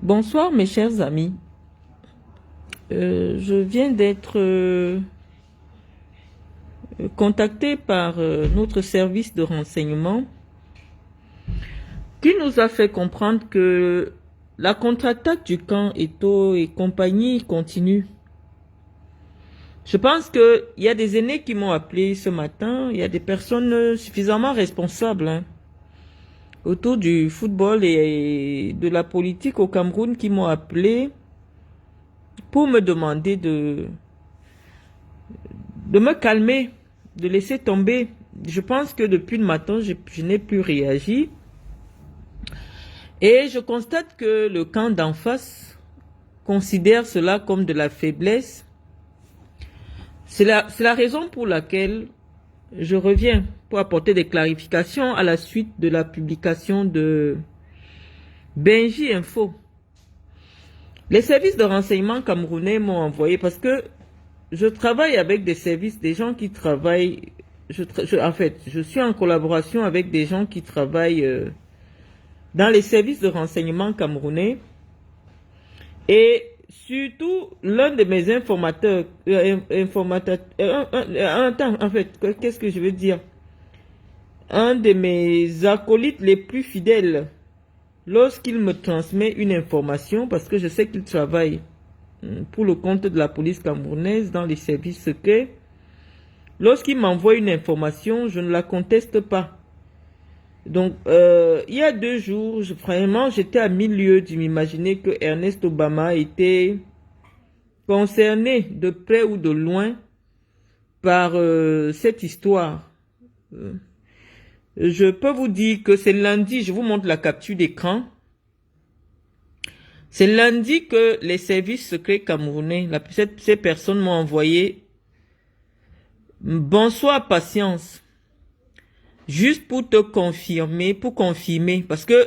Bonsoir mes chers amis. Je viens d'être contacté par notre service de renseignement qui nous a fait comprendre que la contre-attaque du camp Eto et compagnie continue. Je pense qu'il y a des aînés qui m'ont appelé ce matin, il y a des personnes suffisamment responsables autour du football et de la politique au Cameroun qui m'ont appelé pour me demander de me calmer, de laisser tomber. Je pense que depuis le matin, je n'ai plus réagi. Et je constate que le camp d'en face considère cela comme de la faiblesse. C'est la raison pour laquelle je reviens pour apporter des clarifications à la suite de la publication de Benji Info. Les services de renseignement camerounais m'ont envoyé parce que je travaille avec des services, des gens qui travaillent. En fait, je suis en collaboration avec des gens qui travaillent dans les services de renseignement camerounais. Et surtout, l'un de mes informateurs, en fait, qu'est-ce que je veux dire? Un de mes acolytes les plus fidèles, lorsqu'il me transmet une information, parce que je sais qu'il travaille pour le compte de la police camerounaise dans les services secrets, lorsqu'il m'envoie une information, je ne la conteste pas. Donc, il y a 2 jours, vraiment, j'étais à 1000 lieues de m'imaginer que Ernest Obama était concerné de près ou de loin par cette histoire. Je peux vous dire que c'est lundi, je vous montre la capture d'écran. C'est lundi que les services secrets camerounais, ces personnes m'ont envoyé « Bonsoir, patience ». Juste pour te confirmer, parce que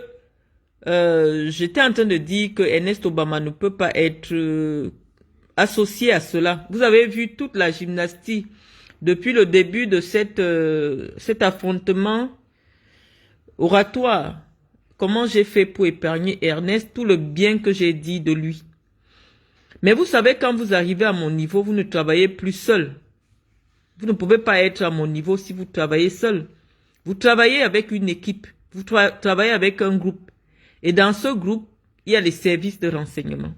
j'étais en train de dire que Ernest Obama ne peut pas être associé à cela. Vous avez vu toute la gymnastique depuis le début de cet affrontement oratoire. Comment j'ai fait pour épargner Ernest, tout le bien que j'ai dit de lui. Mais vous savez, quand vous arrivez à mon niveau, vous ne travaillez plus seul. Vous ne pouvez pas être à mon niveau si vous travaillez seul. Vous travaillez avec une équipe, vous travaillez avec un groupe. Et dans ce groupe, il y a les services de renseignement.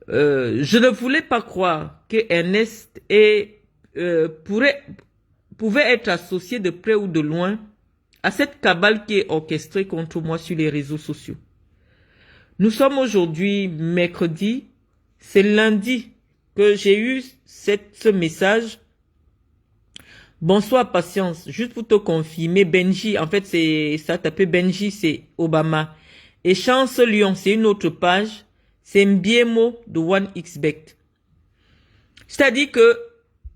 Je ne voulais pas croire que Ernest pouvait être associé de près ou de loin à cette cabale qui est orchestrée contre moi sur les réseaux sociaux. Nous sommes aujourd'hui mercredi, c'est lundi que j'ai eu ce message. Bonsoir, patience. Juste pour te confirmer, Benji, en fait, ça tapé Benji, c'est Obama. Et Chance Lyon, c'est une autre page. C'est Mbiemo de 1xBet. C'est-à-dire que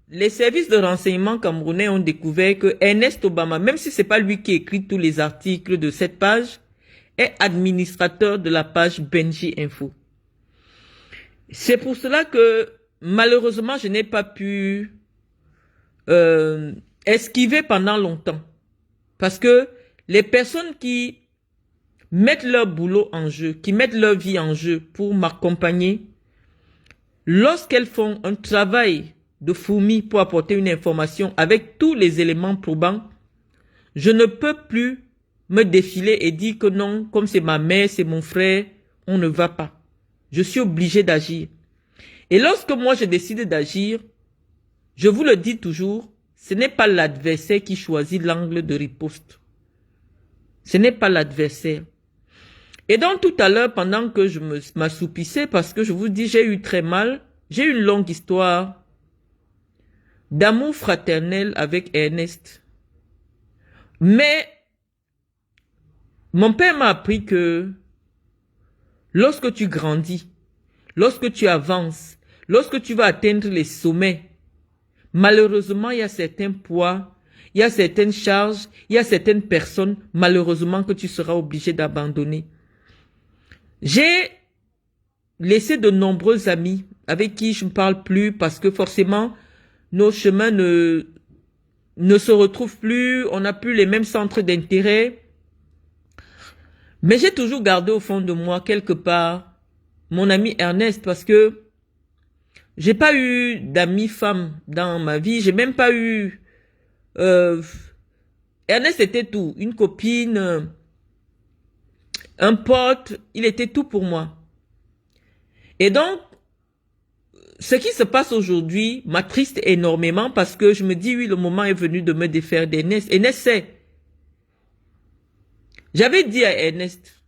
les services de renseignement camerounais ont découvert que Ernest Obama, même si c'est pas lui qui écrit tous les articles de cette page, est administrateur de la page Benji Info. C'est pour cela que, malheureusement, je n'ai pas pu esquiver pendant longtemps. Parce que les personnes qui mettent leur boulot en jeu, qui mettent leur vie en jeu pour m'accompagner, lorsqu'elles font un travail de fourmi pour apporter une information avec tous les éléments probants, je ne peux plus me défiler et dire que non, comme c'est ma mère, c'est mon frère, on ne va pas. Je suis obligé d'agir. Et lorsque moi je décide d'agir, je vous le dis toujours, ce n'est pas l'adversaire qui choisit l'angle de riposte. Ce n'est pas l'adversaire. Et donc tout à l'heure, pendant que je m'assoupissais, parce que je vous dis, j'ai eu très mal, j'ai eu une longue histoire d'amour fraternel avec Ernest. Mais mon père m'a appris que lorsque tu grandis, lorsque tu avances, lorsque tu vas atteindre les sommets, malheureusement, il y a certains poids, il y a certaines charges, il y a certaines personnes, malheureusement, que tu seras obligé d'abandonner. J'ai laissé de nombreux amis avec qui je ne parle plus parce que forcément, nos chemins ne se retrouvent plus, on n'a plus les mêmes centres d'intérêt. Mais j'ai toujours gardé au fond de moi, quelque part, mon ami Ernest, parce que j'ai pas eu d'amis femmes dans ma vie. J'ai même pas eu... Ernest était tout. Une copine, un pote, il était tout pour moi. Et donc, ce qui se passe aujourd'hui m'attriste énormément parce que je me dis, oui, le moment est venu de me défaire d'Ernest. Ernest sait. J'avais dit à Ernest,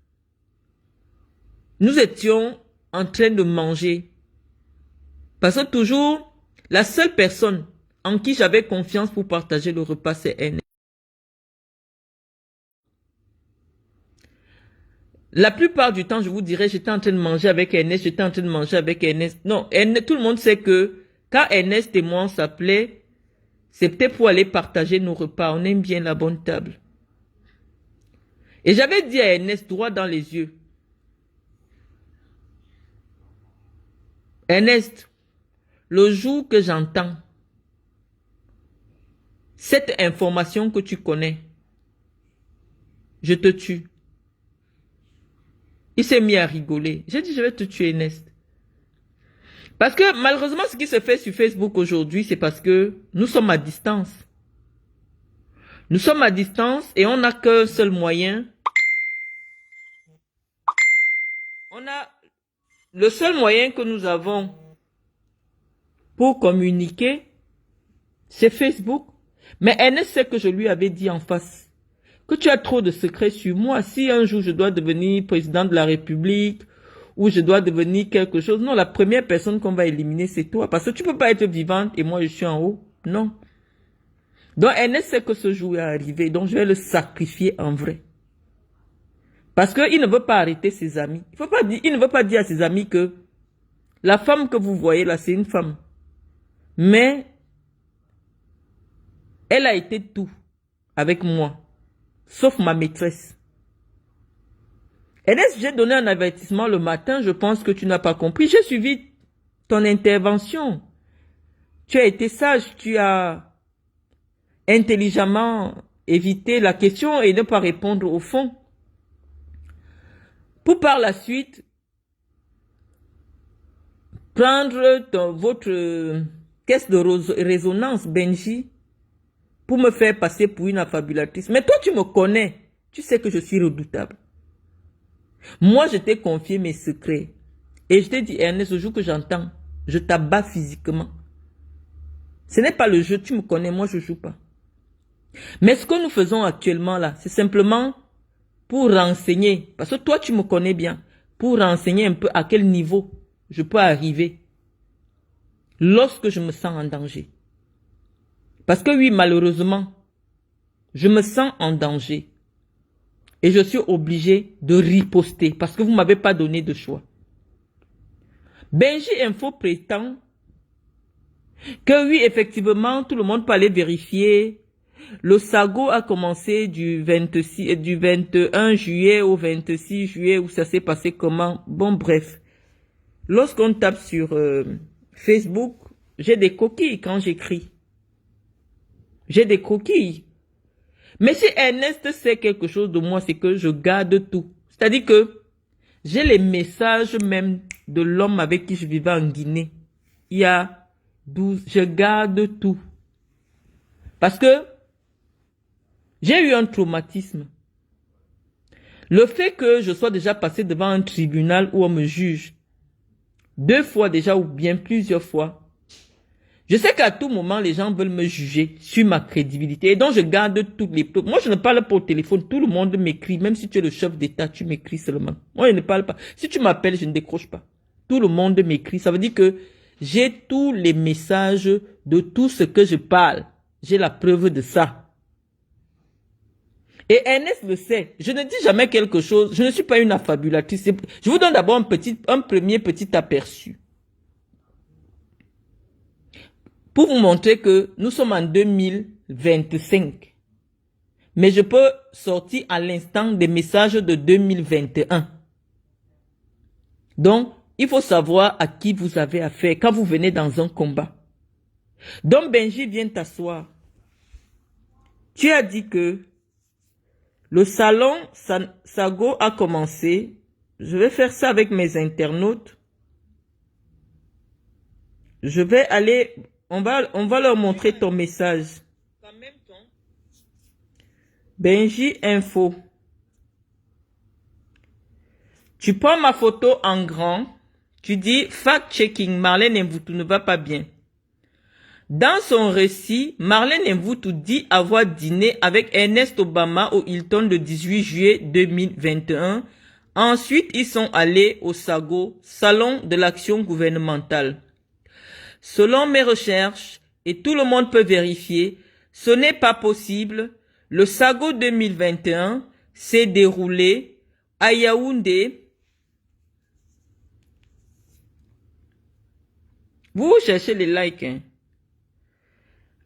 nous étions en train de manger. Parce que toujours, la seule personne en qui j'avais confiance pour partager le repas, c'est Ernest. La plupart du temps, je vous dirais, j'étais en train de manger avec Ernest, j'étais en train de manger avec Ernest. Non, Ernest, tout le monde sait que quand Ernest et moi on s'appelait, c'était pour aller partager nos repas. On aime bien la bonne table. Et j'avais dit à Ernest droit dans les yeux, Ernest, le jour que j'entends cette information que tu connais, je te tue. Il s'est mis à rigoler. J'ai dit, je vais te tuer, Ernest. Parce que malheureusement, ce qui se fait sur Facebook aujourd'hui, c'est parce que nous sommes à distance. Nous sommes à distance et on n'a qu'un seul moyen. Le seul moyen que nous avons pour communiquer, c'est Facebook. Mais Ernest sait que je lui avais dit en face que tu as trop de secrets sur moi. Si un jour je dois devenir président de la République ou je dois devenir quelque chose, non, la première personne qu'on va éliminer, c'est toi. Parce que tu peux pas être vivante et moi je suis en haut. Non. Donc Ernest sait que ce jour est arrivé, donc je vais le sacrifier en vrai. Parce qu'il ne veut pas arrêter ses amis. Il ne veut pas dire à ses amis que la femme que vous voyez là, c'est une femme. Mais elle a été tout avec moi, sauf ma maîtresse. Ernest, j'ai donné un avertissement le matin, je pense que tu n'as pas compris. J'ai suivi ton intervention. Tu as été sage, tu as intelligemment évité la question et ne pas répondre au fond. Pour par la suite, prendre votre caisse de résonance, Benji, pour me faire passer pour une affabulatrice. Mais toi, tu me connais. Tu sais que je suis redoutable. Moi, je t'ai confié mes secrets. Et je t'ai dit, Ernest, ce jour que j'entends, je t'abats physiquement. Ce n'est pas le jeu, tu me connais, moi je ne joue pas. Mais ce que nous faisons actuellement là, c'est simplement pour renseigner. Parce que toi, tu me connais bien. Pour renseigner un peu à quel niveau je peux arriver lorsque je me sens en danger. Parce que oui, malheureusement, je me sens en danger. Et je suis obligé de riposter parce que vous ne m'avez pas donné de choix. Benji Info prétend que oui, effectivement, tout le monde peut aller vérifier. Le sago a commencé du 21 juillet au 26 juillet où ça s'est passé comment. Bon, bref. Lorsqu'on tape sur Facebook, j'ai des coquilles quand j'écris. J'ai des coquilles. Mais si Ernest sait quelque chose de moi, c'est que je garde tout. C'est-à-dire que j'ai les messages même de l'homme avec qui je vivais en Guinée. Il y a 12, je garde tout. Parce que j'ai eu un traumatisme. Le fait que je sois déjà passé devant un tribunal où on me juge, 2 fois déjà ou bien plusieurs fois, je sais qu'à tout moment, les gens veulent me juger sur ma crédibilité. Et donc, je garde toutes les preuves. Moi, je ne parle pas au téléphone. Tout le monde m'écrit. Même si tu es le chef d'État, tu m'écris seulement. Moi, je ne parle pas. Si tu m'appelles, je ne décroche pas. Tout le monde m'écrit. Ça veut dire que j'ai tous les messages de tout ce que je parle. J'ai la preuve de ça. Et Ernest le sait. Je ne dis jamais quelque chose. Je ne suis pas une affabulatrice. Je vous donne d'abord un premier petit aperçu. Pour vous montrer que nous sommes en 2025. Mais je peux sortir à l'instant des messages de 2021. Donc, il faut savoir à qui vous avez affaire quand vous venez dans un combat. Donc, Benji, viens t'asseoir. Tu as dit que Le salon Sago a commencé. Je vais faire ça avec mes internautes. Je vais aller, on va leur montrer ton message. Benji Info. Tu prends ma photo en grand. Tu dis fact-checking, Marlène Mvutu ne va pas bien. Dans son récit, Marlène Mvutu dit avoir dîné avec Ernest Obama au Hilton le 18 juillet 2021. Ensuite, ils sont allés au SAGO, Salon de l'action gouvernementale. Selon mes recherches, et tout le monde peut vérifier, ce n'est pas possible. Le SAGO 2021 s'est déroulé à Yaoundé. Vous cherchez les likes, hein?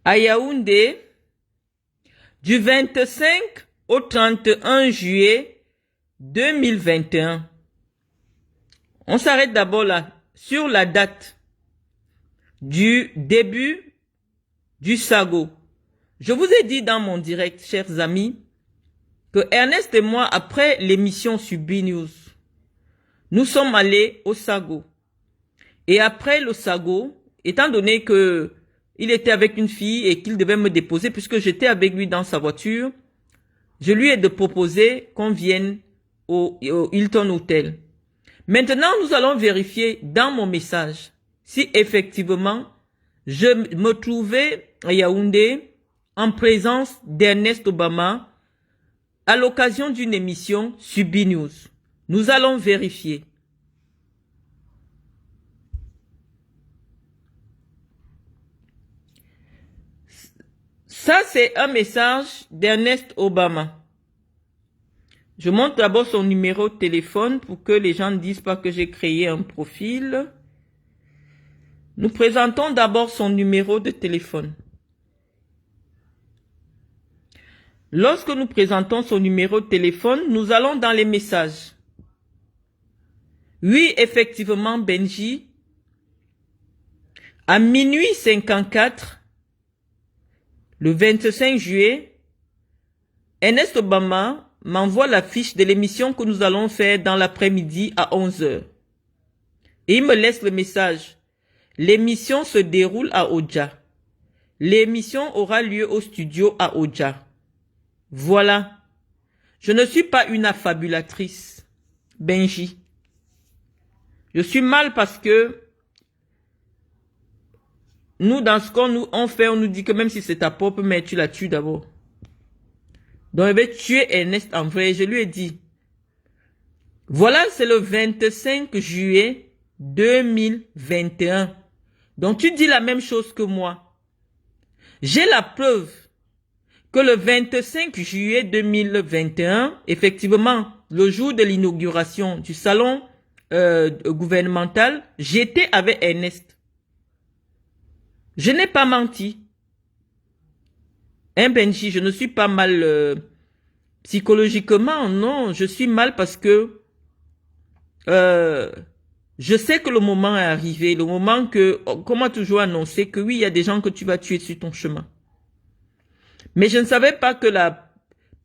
À Yaoundé, du 25 au 31 juillet 2021. On s'arrête d'abord là, sur la date du début du SAGO. Je vous ai dit dans mon direct, chers amis, que Ernest et moi, après l'émission sur B-News, nous sommes allés au SAGO. Et après le SAGO, étant donné que il était avec une fille et qu'il devait me déposer, puisque j'étais avec lui dans sa voiture, je lui ai proposé qu'on vienne au Hilton Hotel. Maintenant, nous allons vérifier dans mon message si effectivement je me trouvais à Yaoundé en présence d'Ernest Obama à l'occasion d'une émission sur B-News. Nous allons vérifier. Ça, c'est un message d'Ernest Obama. Je montre d'abord son numéro de téléphone pour que les gens ne disent pas que j'ai créé un profil. Nous présentons d'abord son numéro de téléphone. Lorsque nous présentons son numéro de téléphone, nous allons dans les messages. Oui, effectivement, Benji, à minuit 54, le 25 juillet, Ernest Obama m'envoie la fiche de l'émission que nous allons faire dans l'après-midi à 11 h. Et il me laisse le message. L'émission se déroule à Oja. L'émission aura lieu au studio à Oja. Voilà. Je ne suis pas une affabulatrice, Benji. Je suis mal parce que nous, dans ce qu'on fait, on nous dit que même si c'est ta propre mère, tu la tues d'abord. Donc, je vais tuer Ernest en vrai. Je lui ai dit, voilà, c'est le 25 juillet 2021. Donc, tu dis la même chose que moi. J'ai la preuve que le 25 juillet 2021, effectivement, le jour de l'inauguration du salon gouvernemental, j'étais avec Ernest. Je n'ai pas menti. Hein, Benji, je ne suis pas mal psychologiquement, non. Je suis mal parce que je sais que le moment est arrivé. Le moment que, comme on a toujours annoncé, que oui, il y a des gens que tu vas tuer sur ton chemin. Mais je ne savais pas que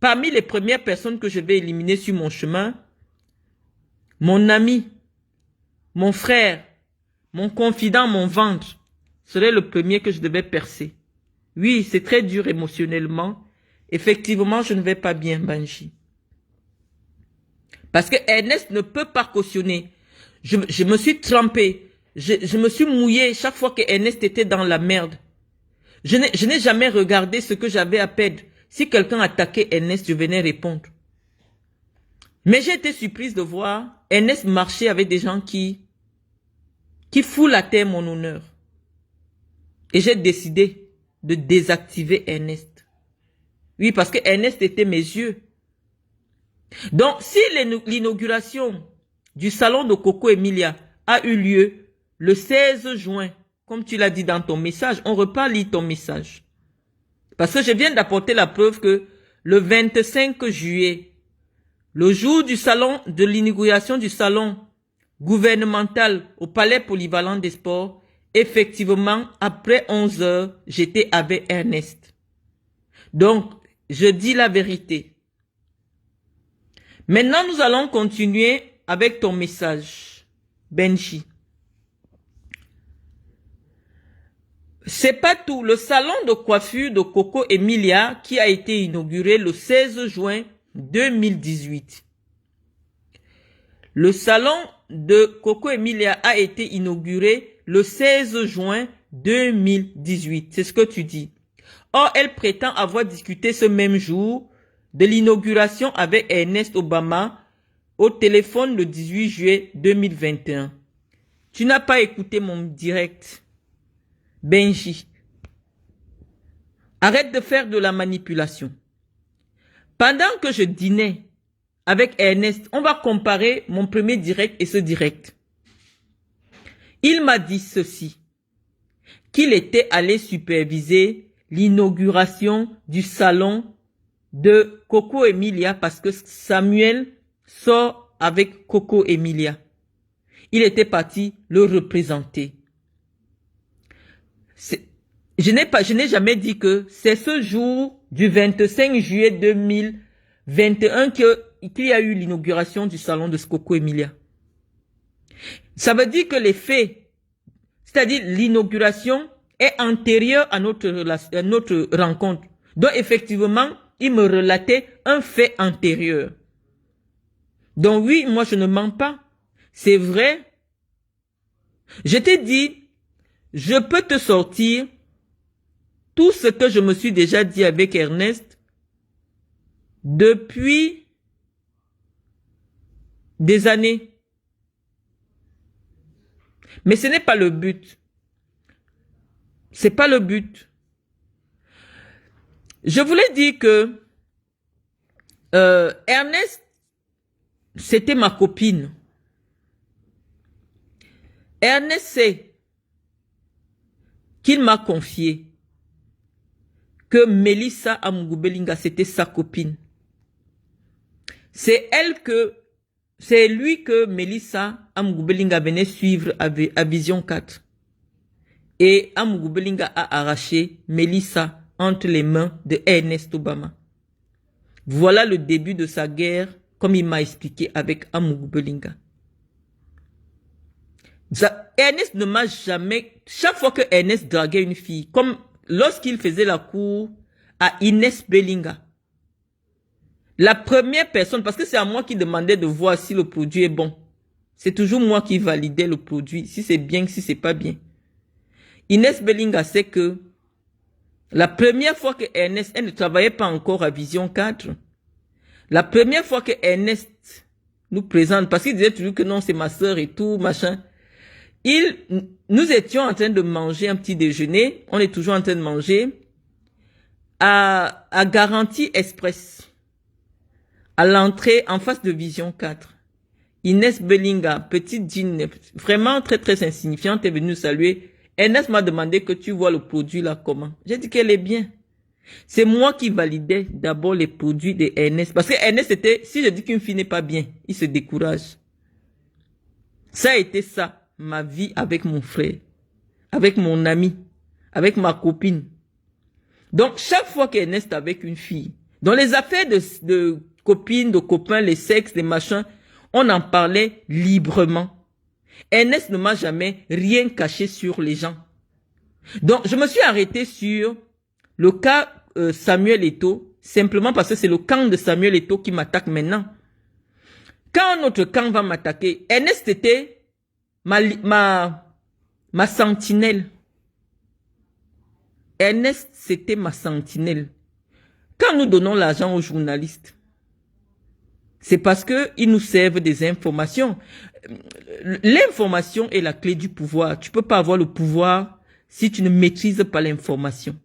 parmi les premières personnes que je vais éliminer sur mon chemin, mon ami, mon frère, mon confident, mon ventre, serait le premier que je devais percer. Oui, c'est très dur émotionnellement. Effectivement, je ne vais pas bien, Benji. Parce que Ernest ne peut pas cautionner. Je me suis trempé. Je me suis mouillé chaque fois que Ernest était dans la merde. Je n'ai jamais regardé ce que j'avais à perdre. Si quelqu'un attaquait Ernest, je venais répondre. Mais j'ai été surprise de voir Ernest marcher avec des gens qui foulent à terre mon honneur. Et j'ai décidé de désactiver Ernest. Oui, parce que Ernest était mes yeux. Donc, si l'inauguration du salon de Coco Emilia a eu lieu le 16 juin, comme tu l'as dit dans ton message, on repart lire ton message. Parce que je viens d'apporter la preuve que le 25 juillet, le jour du salon, de l'inauguration du salon gouvernemental au Palais Polyvalent des Sports, effectivement, après 11 h, j'étais avec Ernest. Donc, je dis la vérité. Maintenant, nous allons continuer avec ton message, Benji. C'est pas tout. Le salon de coiffure de Coco Emilia qui a été inauguré le 16 juin 2018. Le salon de Coco Emilia a été inauguré le 16 juin 2018. C'est ce que tu dis. Or, elle prétend avoir discuté ce même jour de l'inauguration avec Ernest Obama au téléphone le 18 juillet 2021. Tu n'as pas écouté mon direct, Benji. Arrête de faire de la manipulation. Pendant que je dînais avec Ernest, on va comparer mon premier direct et ce direct. Il m'a dit ceci, qu'il était allé superviser l'inauguration du salon de Coco Emilia parce que Samuel sort avec Coco Emilia. Il était parti le représenter. Je n'ai jamais dit que c'est ce jour du 25 juillet 2021 qu'il y a eu l'inauguration du salon de Coco Emilia. Ça veut dire que les faits, c'est-à-dire l'inauguration, est antérieure à notre rencontre. Donc effectivement, il me relatait un fait antérieur. Donc oui, moi je ne mens pas. C'est vrai. Je t'ai dit, je peux te sortir tout ce que je me suis déjà dit avec Ernest depuis des années. Mais ce n'est pas le but. C'est pas le but. Je voulais dire que Ernest, c'était ma copine. Ernest sait qu'il m'a confié que Melissa Amugubelinga, c'était sa copine. C'est lui que Melissa Amugubelinga venait suivre à Vision 4. Et Amugubelinga a arraché Melissa entre les mains de Ernest Obama. Voilà le début de sa guerre, comme il m'a expliqué avec Amugubelinga. Ernest ne m'a jamais... Chaque fois que Ernest draguait une fille, comme lorsqu'il faisait la cour à Inès Belinga, la première personne, parce que c'est à moi qui demandait de voir si le produit est bon. C'est toujours moi qui validais le produit, si c'est bien, si c'est pas bien. Inès Belinga sait que la première fois que Ernest, elle ne travaillait pas encore à Vision 4, la première fois que Ernest nous présente, parce qu'il disait toujours que non, c'est ma sœur et tout, machin, nous étions en train de manger un petit déjeuner, on est toujours en train de manger, à Garantie Express, à l'entrée en face de Vision 4. Inès Belinga, petite jean, vraiment très très insignifiante, est venue nous saluer. Ernest m'a demandé que tu vois le produit là comment. J'ai dit qu'elle est bien. C'est moi qui validais d'abord les produits de Ernest. Parce que Ernest était, si je dis qu'une fille n'est pas bien, il se décourage. Ça a été ça, ma vie avec mon frère, avec mon ami, avec ma copine. Donc chaque fois qu'Ernest est avec une fille, dans les affaires de copines, de copains, les sexes, les machins, on en parlait librement. Ernest ne m'a jamais rien caché sur les gens. Donc, je me suis arrêté sur le cas Samuel Eto'o, simplement parce que c'est le camp de Samuel Eto'o qui m'attaque maintenant. Quand notre camp va m'attaquer, Ernest était ma sentinelle. Ernest, c'était ma sentinelle. Quand nous donnons l'argent aux journalistes, c'est parce qu'ils nous servent des informations. L'information est la clé du pouvoir. Tu ne peux pas avoir le pouvoir si tu ne maîtrises pas l'information.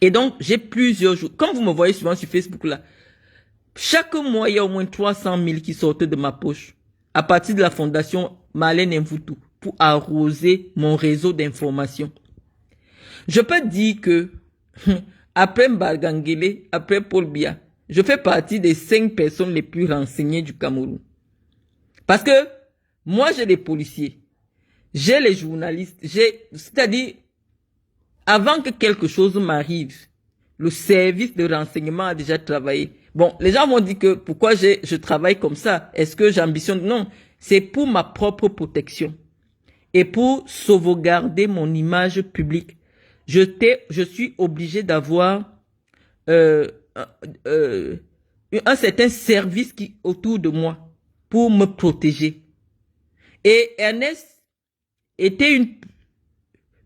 Et donc, j'ai plusieurs jours. Comme vous me voyez souvent sur Facebook là, chaque mois, il y a au moins 300 000 qui sortent de ma poche. À partir de la fondation Marlène Mvutu, pour arroser mon réseau d'information. Je peux dire que, après Mbargangele, après Paul Biya, je fais partie des 5 personnes les plus renseignées du Cameroun. Parce que moi, j'ai les policiers, j'ai les journalistes, c'est-à-dire, avant que quelque chose m'arrive, le service de renseignement a déjà travaillé. Bon, les gens vont dire que pourquoi je travaille comme ça? Est-ce que j'ambitionne? Non, c'est pour ma propre protection et pour sauvegarder mon image publique. Je suis obligé d'avoir euh, euh, un certain service autour de moi pour me protéger. Et Ernest était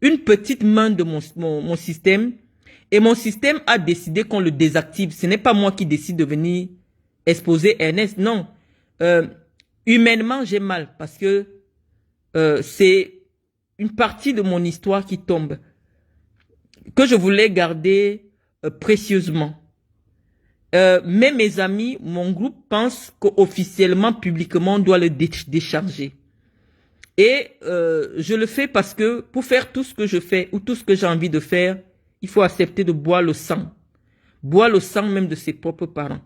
une petite main de mon système. Et mon système a décidé qu'on le désactive. Ce n'est pas moi qui décide de venir exposer Ernest. Non. Humainement, j'ai mal parce que c'est une partie de mon histoire qui tombe, que je voulais garder précieusement. Mais mes amis, mon groupe pense qu'officiellement, publiquement, on doit le décharger. Et je le fais parce que pour faire tout ce que je fais ou tout ce que j'ai envie de faire, il faut accepter de boire le sang. Boire le sang même de ses propres parents.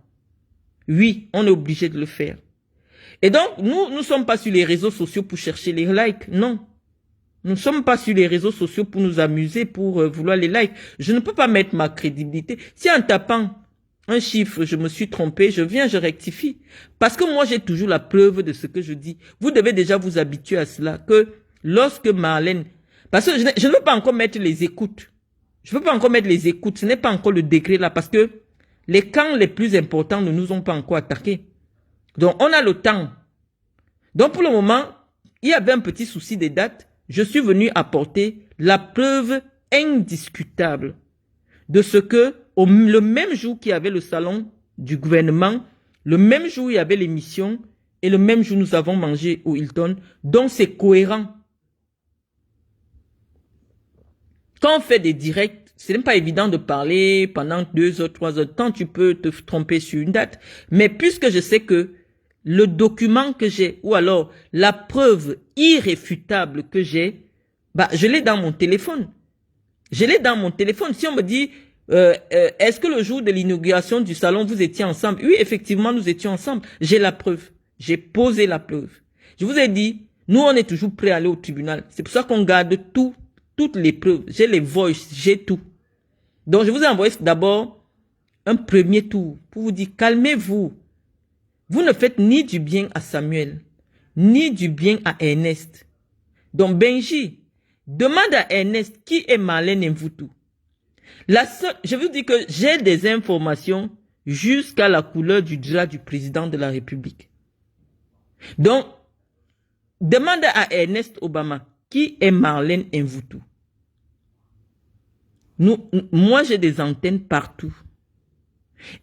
Oui, on est obligé de le faire. Et donc, nous ne sommes pas sur les réseaux sociaux pour chercher les likes. Non. Nous ne sommes pas sur les réseaux sociaux pour nous amuser, pour vouloir les likes. Je ne peux pas mettre ma crédibilité. Si en tapant un chiffre, je me suis trompé, je viens, je rectifie. Parce que moi, j'ai toujours la preuve de ce que je dis. Vous devez déjà vous habituer à cela, que lorsque Marlène... Parce que je ne veux pas encore mettre les écoutes. Je ne veux pas encore mettre les écoutes. Ce n'est pas encore le degré là, parce que les camps les plus importants ne nous ont pas encore attaqués. Donc, on a le temps. Donc, pour le moment, il y avait un petit souci des dates. Je suis venu apporter la preuve indiscutable de ce que, le même jour qu'il y avait le salon du gouvernement, le même jour il y avait l'émission, et le même jour nous avons mangé au Hilton, donc c'est cohérent. Quand on fait des directs, ce n'est pas évident de parler pendant 2 heures, 3 heures de temps, tu peux te tromper sur une date. Mais puisque je sais que le document que j'ai, ou alors la preuve irréfutable que j'ai, bah, je l'ai dans mon téléphone. Je l'ai dans mon téléphone. Si on me dit, est-ce que le jour de l'inauguration du salon, vous étiez ensemble? Oui, effectivement, nous étions ensemble. J'ai la preuve. J'ai posé la preuve. Je vous ai dit, nous, on est toujours prêts à aller au tribunal. C'est pour ça qu'on garde toutes les preuves. J'ai les voices, j'ai tout. Donc, je vous ai envoyé d'abord un premier tour pour vous dire, calmez-vous. Vous ne faites ni du bien à Samuel, ni du bien à Ernest. Donc, Benji, demande à Ernest qui est Marlène Mvutu. Je vous dis que j'ai des informations jusqu'à la couleur du drap du président de la République. Donc, demande à Ernest Obama qui est Marlène Mvutu. Moi, j'ai des antennes partout.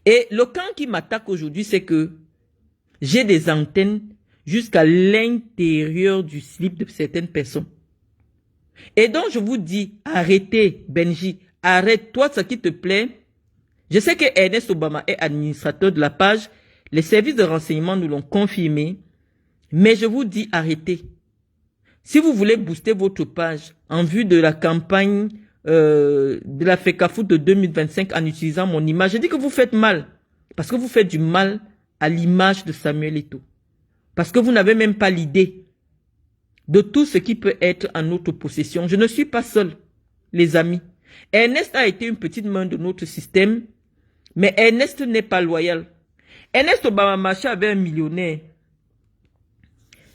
Et le camp qui m'attaque aujourd'hui, c'est que j'ai des antennes jusqu'à l'intérieur du slip de certaines personnes. Et donc, je vous dis, arrêtez, Benji, arrête-toi ce qui te plaît. Je sais que Ernest Obama est administrateur de la page. Les services de renseignement nous l'ont confirmé. Mais je vous dis, arrêtez. Si vous voulez booster votre page en vue de la campagne de la FECAFOOT de 2025 en utilisant mon image, je dis que vous faites mal. Parce que vous faites du mal à l'image de Samuel Eto'o. Parce que vous n'avez même pas l'idée de tout ce qui peut être en notre possession. Je ne suis pas seul, les amis. Ernest a été une petite main de notre système, mais Ernest n'est pas loyal. Ernest Obama marchait avec un millionnaire.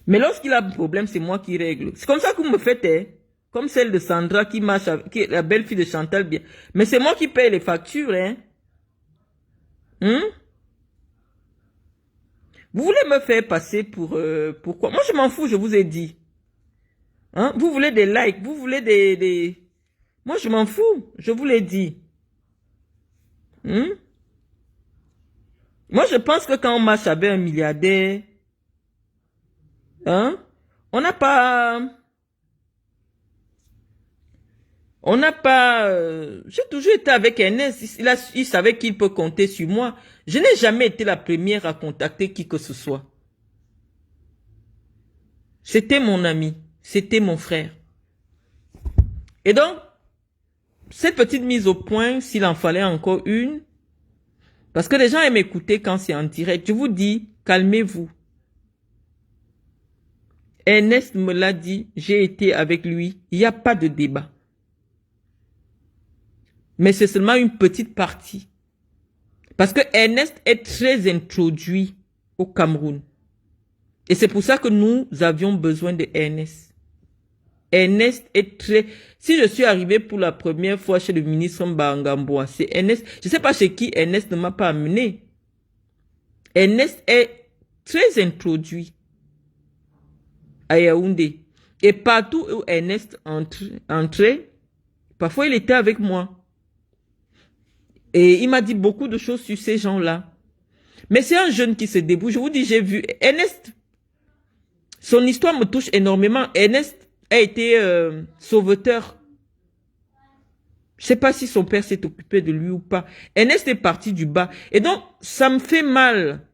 Mais lorsqu'il a un problème, c'est moi qui règle. C'est comme ça que vous me faites, hein? Comme celle de Sandra qui marche avec, qui est la belle-fille de Chantal bien. Mais c'est moi qui paye les factures, hein? Vous voulez me faire passer pour quoi? Moi, je m'en fous, je vous ai dit. Hein? Vous voulez des likes, vous voulez des... Moi, je m'en fous, je vous l'ai dit. Moi, je pense que quand on marche avec un milliardaire, hein, on n'a pas... J'ai toujours été avec Ernest. Il savait qu'il peut compter sur moi. Je n'ai jamais été la première à contacter qui que ce soit. C'était mon ami. C'était mon frère. Et donc, cette petite mise au point, s'il en fallait encore une, parce que les gens aiment écouter quand c'est en direct, je vous dis, calmez-vous. Ernest me l'a dit, j'ai été avec lui, il n'y a pas de débat. Mais c'est seulement une petite partie. Parce que Ernest est très introduit au Cameroun. Et c'est pour ça que nous avions besoin de Ernest. Ernest est très... Si je suis arrivé pour la première fois chez le ministre Mbangamboa, c'est Ernest. Je ne sais pas chez qui Ernest ne m'a pas amené. Ernest est très introduit à Yaoundé. Et partout où Ernest entrait, parfois il était avec moi. Et il m'a dit beaucoup de choses sur ces gens-là. Mais c'est un jeune qui se débrouille. Je vous dis, j'ai vu Ernest. Son histoire me touche énormément. Ernest a été sauveteur. Je ne sais pas si son père s'est occupé de lui ou pas. Ernest est parti du bas. Et donc, ça me fait mal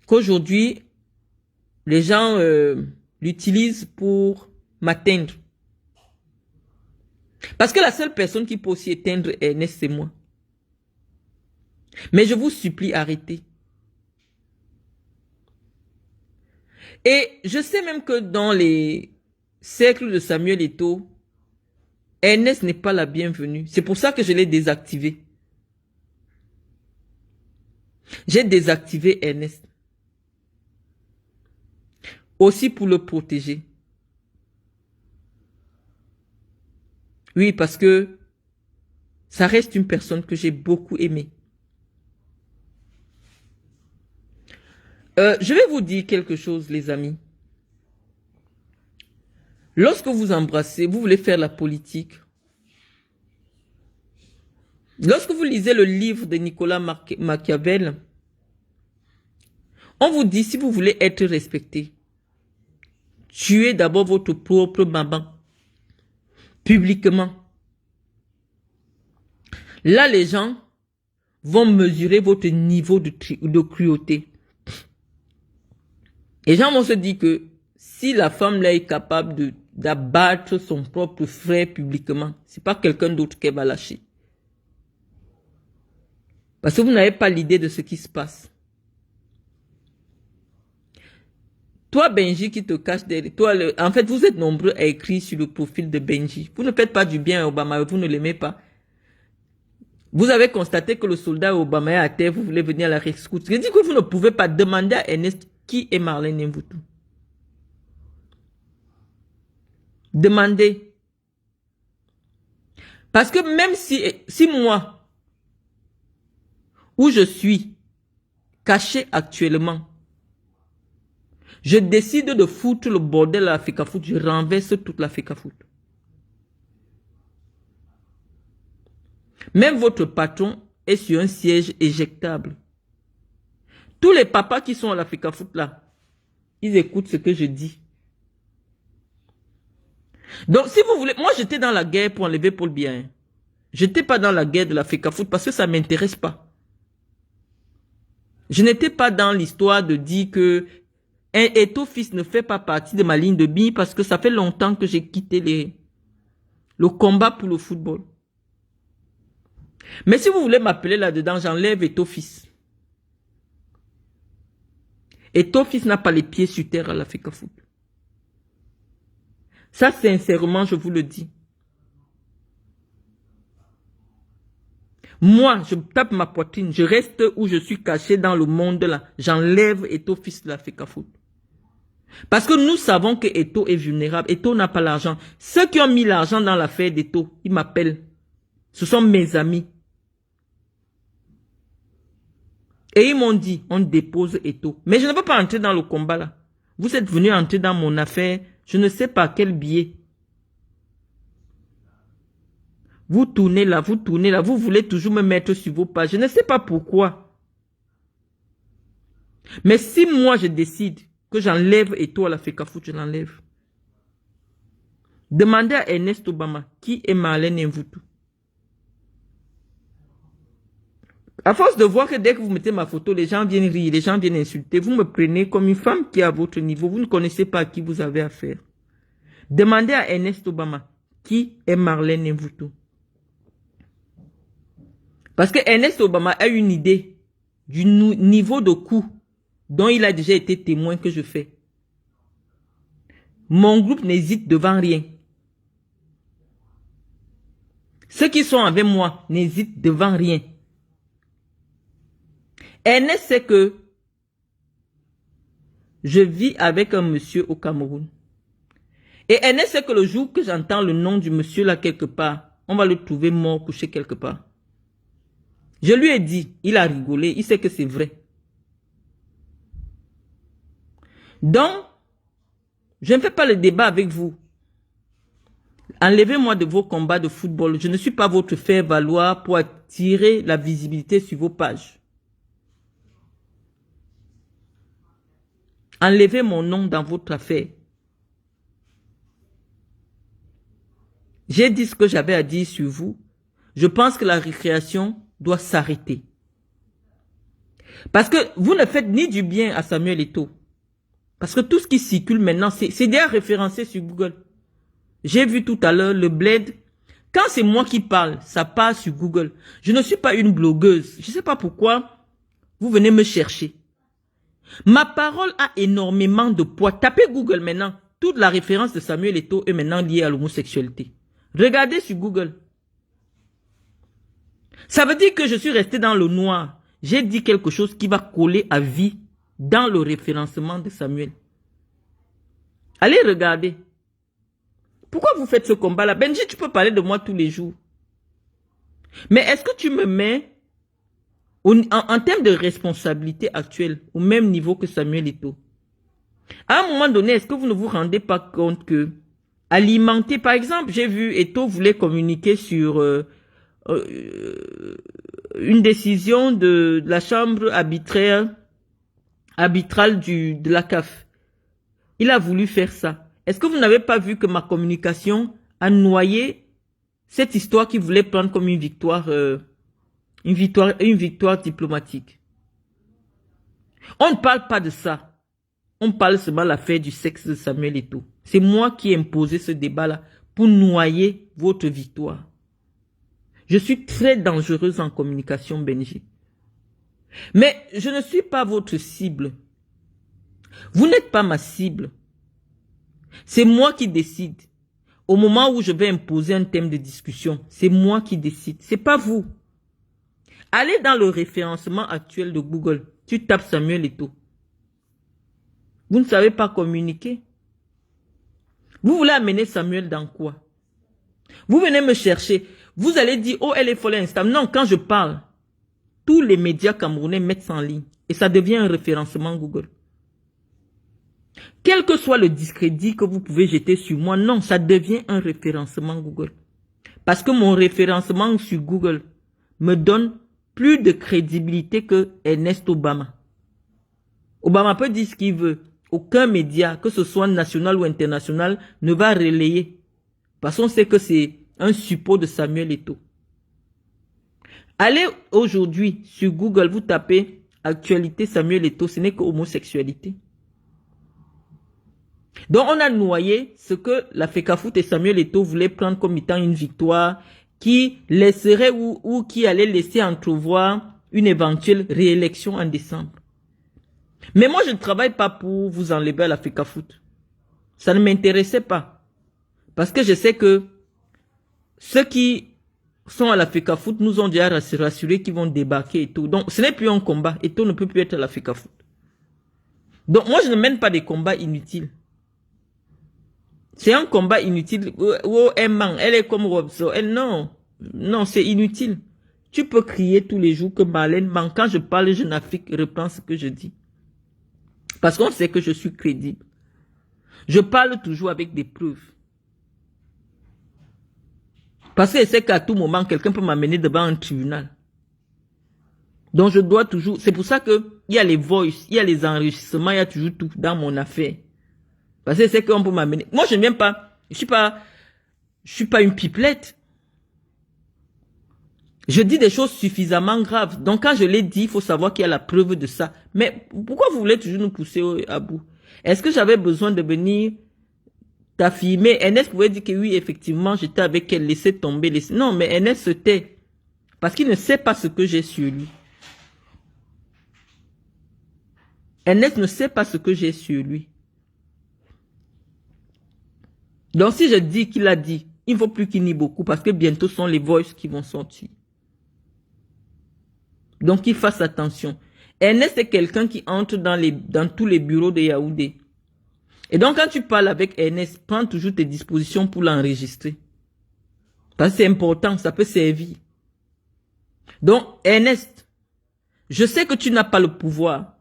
qu'aujourd'hui, les gens l'utilisent pour m'atteindre. Parce que la seule personne qui peut aussi éteindre Ernest, c'est moi. Mais je vous supplie, arrêtez. Et je sais même que dans les cercles de Samuel Eto'o, Ernest n'est pas la bienvenue. C'est pour ça que je l'ai désactivé. J'ai désactivé Ernest. Aussi pour le protéger. Oui, parce que ça reste une personne que j'ai beaucoup aimée. Je vais vous dire quelque chose, les amis. Lorsque vous embrassez, vous voulez faire la politique. Lorsque vous lisez le livre de Nicolas Machiavel, on vous dit, si vous voulez être respecté, tuez d'abord votre propre maman, publiquement. Là, les gens vont mesurer votre niveau de cruauté. Les gens vont se dire que si la femme là est capable d'abattre son propre frère publiquement, c'est pas quelqu'un d'autre qu'elle va lâcher. Parce que vous n'avez pas l'idée de ce qui se passe. Toi, Benji, qui te cache derrière toi, en fait, vous êtes nombreux à écrire sur le profil de Benji. Vous ne faites pas du bien à Obama, vous ne l'aimez pas. Vous avez constaté que le soldat Obama est à terre, vous voulez venir à la rescousse. Je dis que vous ne pouvez pas demander à Ernest qui est Marlène Mvutu. Demandez. Parce que même si moi, où je suis, caché actuellement, je décide de foutre le bordel à la FECAFOOT, je renverse toute la FECAFOOT. Même votre patron est sur un siège éjectable. Tous les papas qui sont à la FECAFOOT là, ils écoutent ce que je dis. Donc si vous voulez, moi j'étais dans la guerre pour enlever Paul Biya. J'étais pas dans la guerre de la FECAFOOT parce que ça ne m'intéresse pas. Je n'étais pas dans l'histoire de dire que un Eto'o fils ne fait pas partie de ma ligne de mire parce que ça fait longtemps que j'ai quitté le combat pour le football. Mais si vous voulez m'appeler là-dedans, j'enlève Eto'o fils. Eto'o fils n'a pas les pieds sur terre à la FECAFOOT. Ça, sincèrement, je vous le dis. Moi, je tape ma poitrine, je reste où je suis caché dans le monde là. J'enlève Eto'o fils de la FECAFOOT. Parce que nous savons que Eto'o est vulnérable. Eto'o n'a pas l'argent. Ceux qui ont mis l'argent dans l'affaire d'Eto'o, ils m'appellent. Ce sont mes amis. Et ils m'ont dit, on dépose Eto'o. Mais je ne veux pas entrer dans le combat là. Vous êtes venu entrer dans mon affaire, je ne sais pas quel biais. Vous tournez là, vous voulez toujours me mettre sur vos pages. Je ne sais pas pourquoi. Mais si moi je décide que j'enlève Eto'o à la FECAFOOT, je l'enlève. Demandez à Ernest Obama qui est Marlène Mvutu. À force de voir que dès que vous mettez ma photo, les gens viennent rire, les gens viennent insulter. Vous me prenez comme une femme qui est à votre niveau. Vous ne connaissez pas à qui vous avez affaire. Demandez à Ernest Obama qui est Marlène Mvutu. Parce que Ernest Obama a une idée du niveau de coût dont il a déjà été témoin que je fais. Mon groupe n'hésite devant rien. Ceux qui sont avec moi n'hésitent devant rien. Ernest sait que je vis avec un monsieur au Cameroun. Et Ernest sait que le jour que j'entends le nom du monsieur là quelque part, on va le trouver mort, couché quelque part. Je lui ai dit, il a rigolé, il sait que c'est vrai. Donc, je ne fais pas le débat avec vous. Enlevez-moi de vos combats de football. Je ne suis pas votre faire-valoir pour attirer la visibilité sur vos pages. Enlevez mon nom dans votre affaire. J'ai dit ce que j'avais à dire sur vous. Je pense que la récréation doit s'arrêter. Parce que vous ne faites ni du bien à Samuel Eto'o. Parce que tout ce qui circule maintenant, c'est déjà référencé sur Google. J'ai vu tout à l'heure le bled. Quand c'est moi qui parle, ça passe sur Google. Je ne suis pas une blogueuse. Je ne sais pas pourquoi vous venez me chercher. Ma parole a énormément de poids. Tapez Google maintenant. Toute la référence de Samuel Eto'o est maintenant liée à l'homosexualité. Regardez sur Google. Ça veut dire que je suis resté dans le noir. J'ai dit quelque chose qui va coller à vie dans le référencement de Samuel. Allez regarder. Pourquoi vous faites ce combat-là? Benji, tu peux parler de moi tous les jours. Mais est-ce que tu me mets en termes de responsabilité actuelle au même niveau que Samuel Eto'o? À un moment donné, est-ce que vous ne vous rendez pas compte que alimenter, par exemple, j'ai vu Eto'o voulait communiquer sur une décision de la chambre arbitrale de la CAF. Il a voulu faire ça. Est-ce que vous n'avez pas vu que ma communication a noyé cette histoire qu'il voulait prendre comme une victoire diplomatique? On ne parle pas de ça. On parle seulement de l'affaire du sexe de Samuel Eto'o. C'est moi qui ai imposé ce débat-là pour noyer votre victoire. Je suis très dangereuse en communication, Benji. Mais je ne suis pas votre cible. Vous n'êtes pas ma cible. C'est moi qui décide. Au moment où je vais imposer un thème de discussion, c'est moi qui décide. C'est pas vous. Allez dans le référencement actuel de Google. Tu tapes Samuel Eto'o. Vous ne savez pas communiquer. Vous voulez amener Samuel dans quoi? Vous venez me chercher. Vous allez dire, oh, elle est folle Insta. Non, quand je parle, tous les médias camerounais mettent ça en ligne. Et ça devient un référencement Google. Quel que soit le discrédit que vous pouvez jeter sur moi, non, ça devient un référencement Google. Parce que mon référencement sur Google me donne plus de crédibilité que Ernest Obama. Obama peut dire ce qu'il veut. Aucun média, que ce soit national ou international, ne va relayer. Parce qu'on sait que c'est un suppôt de Samuel Eto'o. Allez aujourd'hui sur Google, vous tapez actualité Samuel Eto'o, ce n'est que homosexualité. Donc on a noyé ce que la FECAFOOT et Samuel Eto'o voulaient prendre comme étant une victoire qui laisserait ou qui allait laisser entrevoir une éventuelle réélection en décembre. Mais moi je ne travaille pas pour vous enlever à la FECAFOOT. Ça ne m'intéressait pas. Parce que je sais que ceux qui sont à la FECAFOOT nous ont déjà rassuré qu'ils vont débarquer et tout. Donc ce n'est plus un combat. Eto'o ne peut plus être à la FECAFOOT. Donc moi je ne mène pas des combats inutiles. C'est un combat inutile. Elle est comme Robson. Non, c'est inutile. Tu peux crier tous les jours que Marlène ment. Quand je parle, je n'applique, reprends ce que je dis. Parce qu'on sait que je suis crédible. Je parle toujours avec des preuves. Parce que je sais qu'à tout moment, quelqu'un peut m'amener devant un tribunal. Donc je dois toujours... C'est pour ça qu'il y a les voices, il y a les enrichissements, il y a toujours tout dans mon affaire. Parce que c'est qu'on peut m'amener. Moi, je ne viens pas. Je suis pas une pipelette. Je dis des choses suffisamment graves. Donc, quand je l'ai dit, il faut savoir qu'il y a la preuve de ça. Mais pourquoi vous voulez toujours nous pousser à bout? Est-ce que j'avais besoin de venir t'affirmer? Ernest pouvait dire que oui, effectivement, j'étais avec elle, laissez tomber. Non, mais Ernest se tait. Parce qu'il ne sait pas ce que j'ai sur lui. Ernest ne sait pas ce que j'ai sur lui. Donc si je dis qu'il a dit, Il ne faut plus qu'il nie beaucoup parce que bientôt ce sont les voices qui vont sortir. Donc, qu'il fasse attention. Ernest est quelqu'un qui entre dans tous les bureaux de Yaoundé. Et donc, quand tu parles avec Ernest, prends toujours tes dispositions pour l'enregistrer. Parce que c'est important, ça peut servir. Donc, Ernest, je sais que tu n'as pas le pouvoir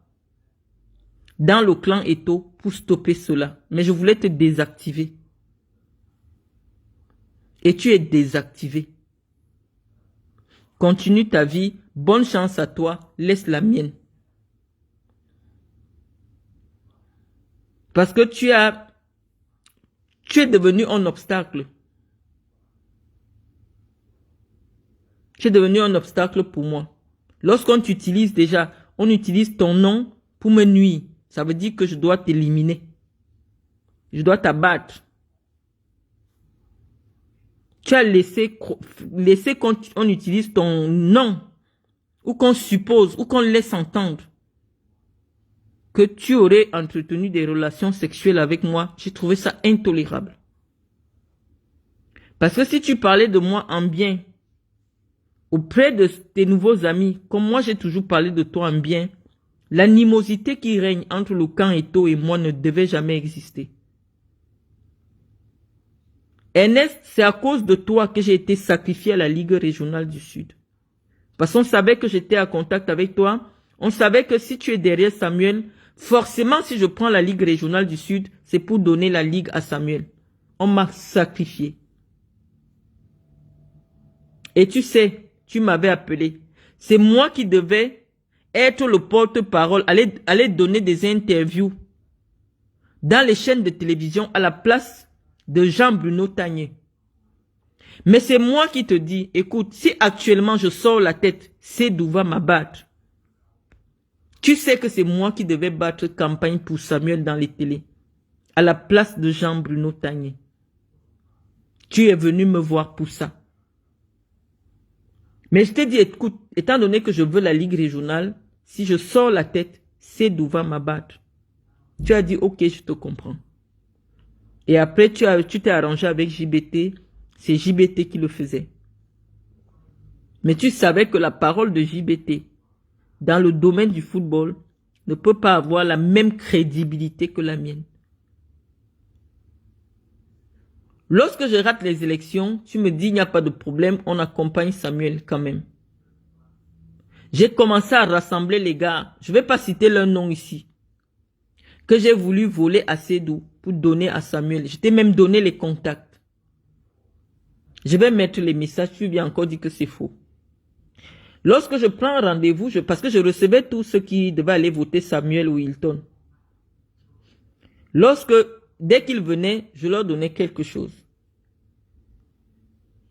dans le clan Eto pour stopper cela. Mais je voulais te désactiver. Et tu es désactivé. Continue ta vie. Bonne chance à toi. Laisse la mienne. Parce que tu es devenu un obstacle. Tu es devenu un obstacle pour moi. Lorsqu'on t'utilise déjà, on utilise ton nom pour me nuire. Ça veut dire que je dois t'éliminer. Je dois t'abattre. Tu as laissé qu'on utilise ton nom, ou qu'on suppose, ou qu'on laisse entendre que tu aurais entretenu des relations sexuelles avec moi. J'ai trouvé ça intolérable. Parce que si tu parlais de moi en bien, auprès de tes nouveaux amis, comme moi j'ai toujours parlé de toi en bien, l'animosité qui règne entre le clan Eto et moi ne devait jamais exister. Ernest, c'est à cause de toi que j'ai été sacrifié à la Ligue régionale du Sud. Parce qu'on savait que j'étais en contact avec toi. On savait que si tu es derrière Samuel, forcément si je prends la Ligue régionale du Sud, c'est pour donner la Ligue à Samuel. On m'a sacrifié. Et tu sais, tu m'avais appelé. C'est moi qui devais être le porte-parole, aller donner des interviews dans les chaînes de télévision à la place de Jean-Bruno Tagné. Mais c'est moi qui te dis, écoute, si actuellement je sors la tête, Sédou va m'abattre. Tu sais que c'est moi qui devais battre campagne pour Samuel dans les télés, à la place de Jean-Bruno Tagné. Tu es venu me voir pour ça. Mais je t'ai dit, écoute, étant donné que je veux la Ligue régionale, si je sors la tête, Sédou va m'abattre. Tu as dit, ok, je te comprends. Et après, tu t'es arrangé avec JBT, c'est JBT qui le faisait. Mais tu savais que la parole de JBT, dans le domaine du football, ne peut pas avoir la même crédibilité que la mienne. Lorsque je rate les élections, tu me dis, il n'y a pas de problème, on accompagne Samuel quand même. J'ai commencé à rassembler les gars, je ne vais pas citer leur nom ici, que j'ai voulu voler à Sédou pour donner à Samuel. Je t'ai même donné les contacts. Je vais mettre les messages, tu viens encore dire que c'est faux. Lorsque je prends rendez-vous, parce que je recevais tous ceux qui devaient aller voter Samuel ou Hilton. Dès qu'ils venaient, je leur donnais quelque chose.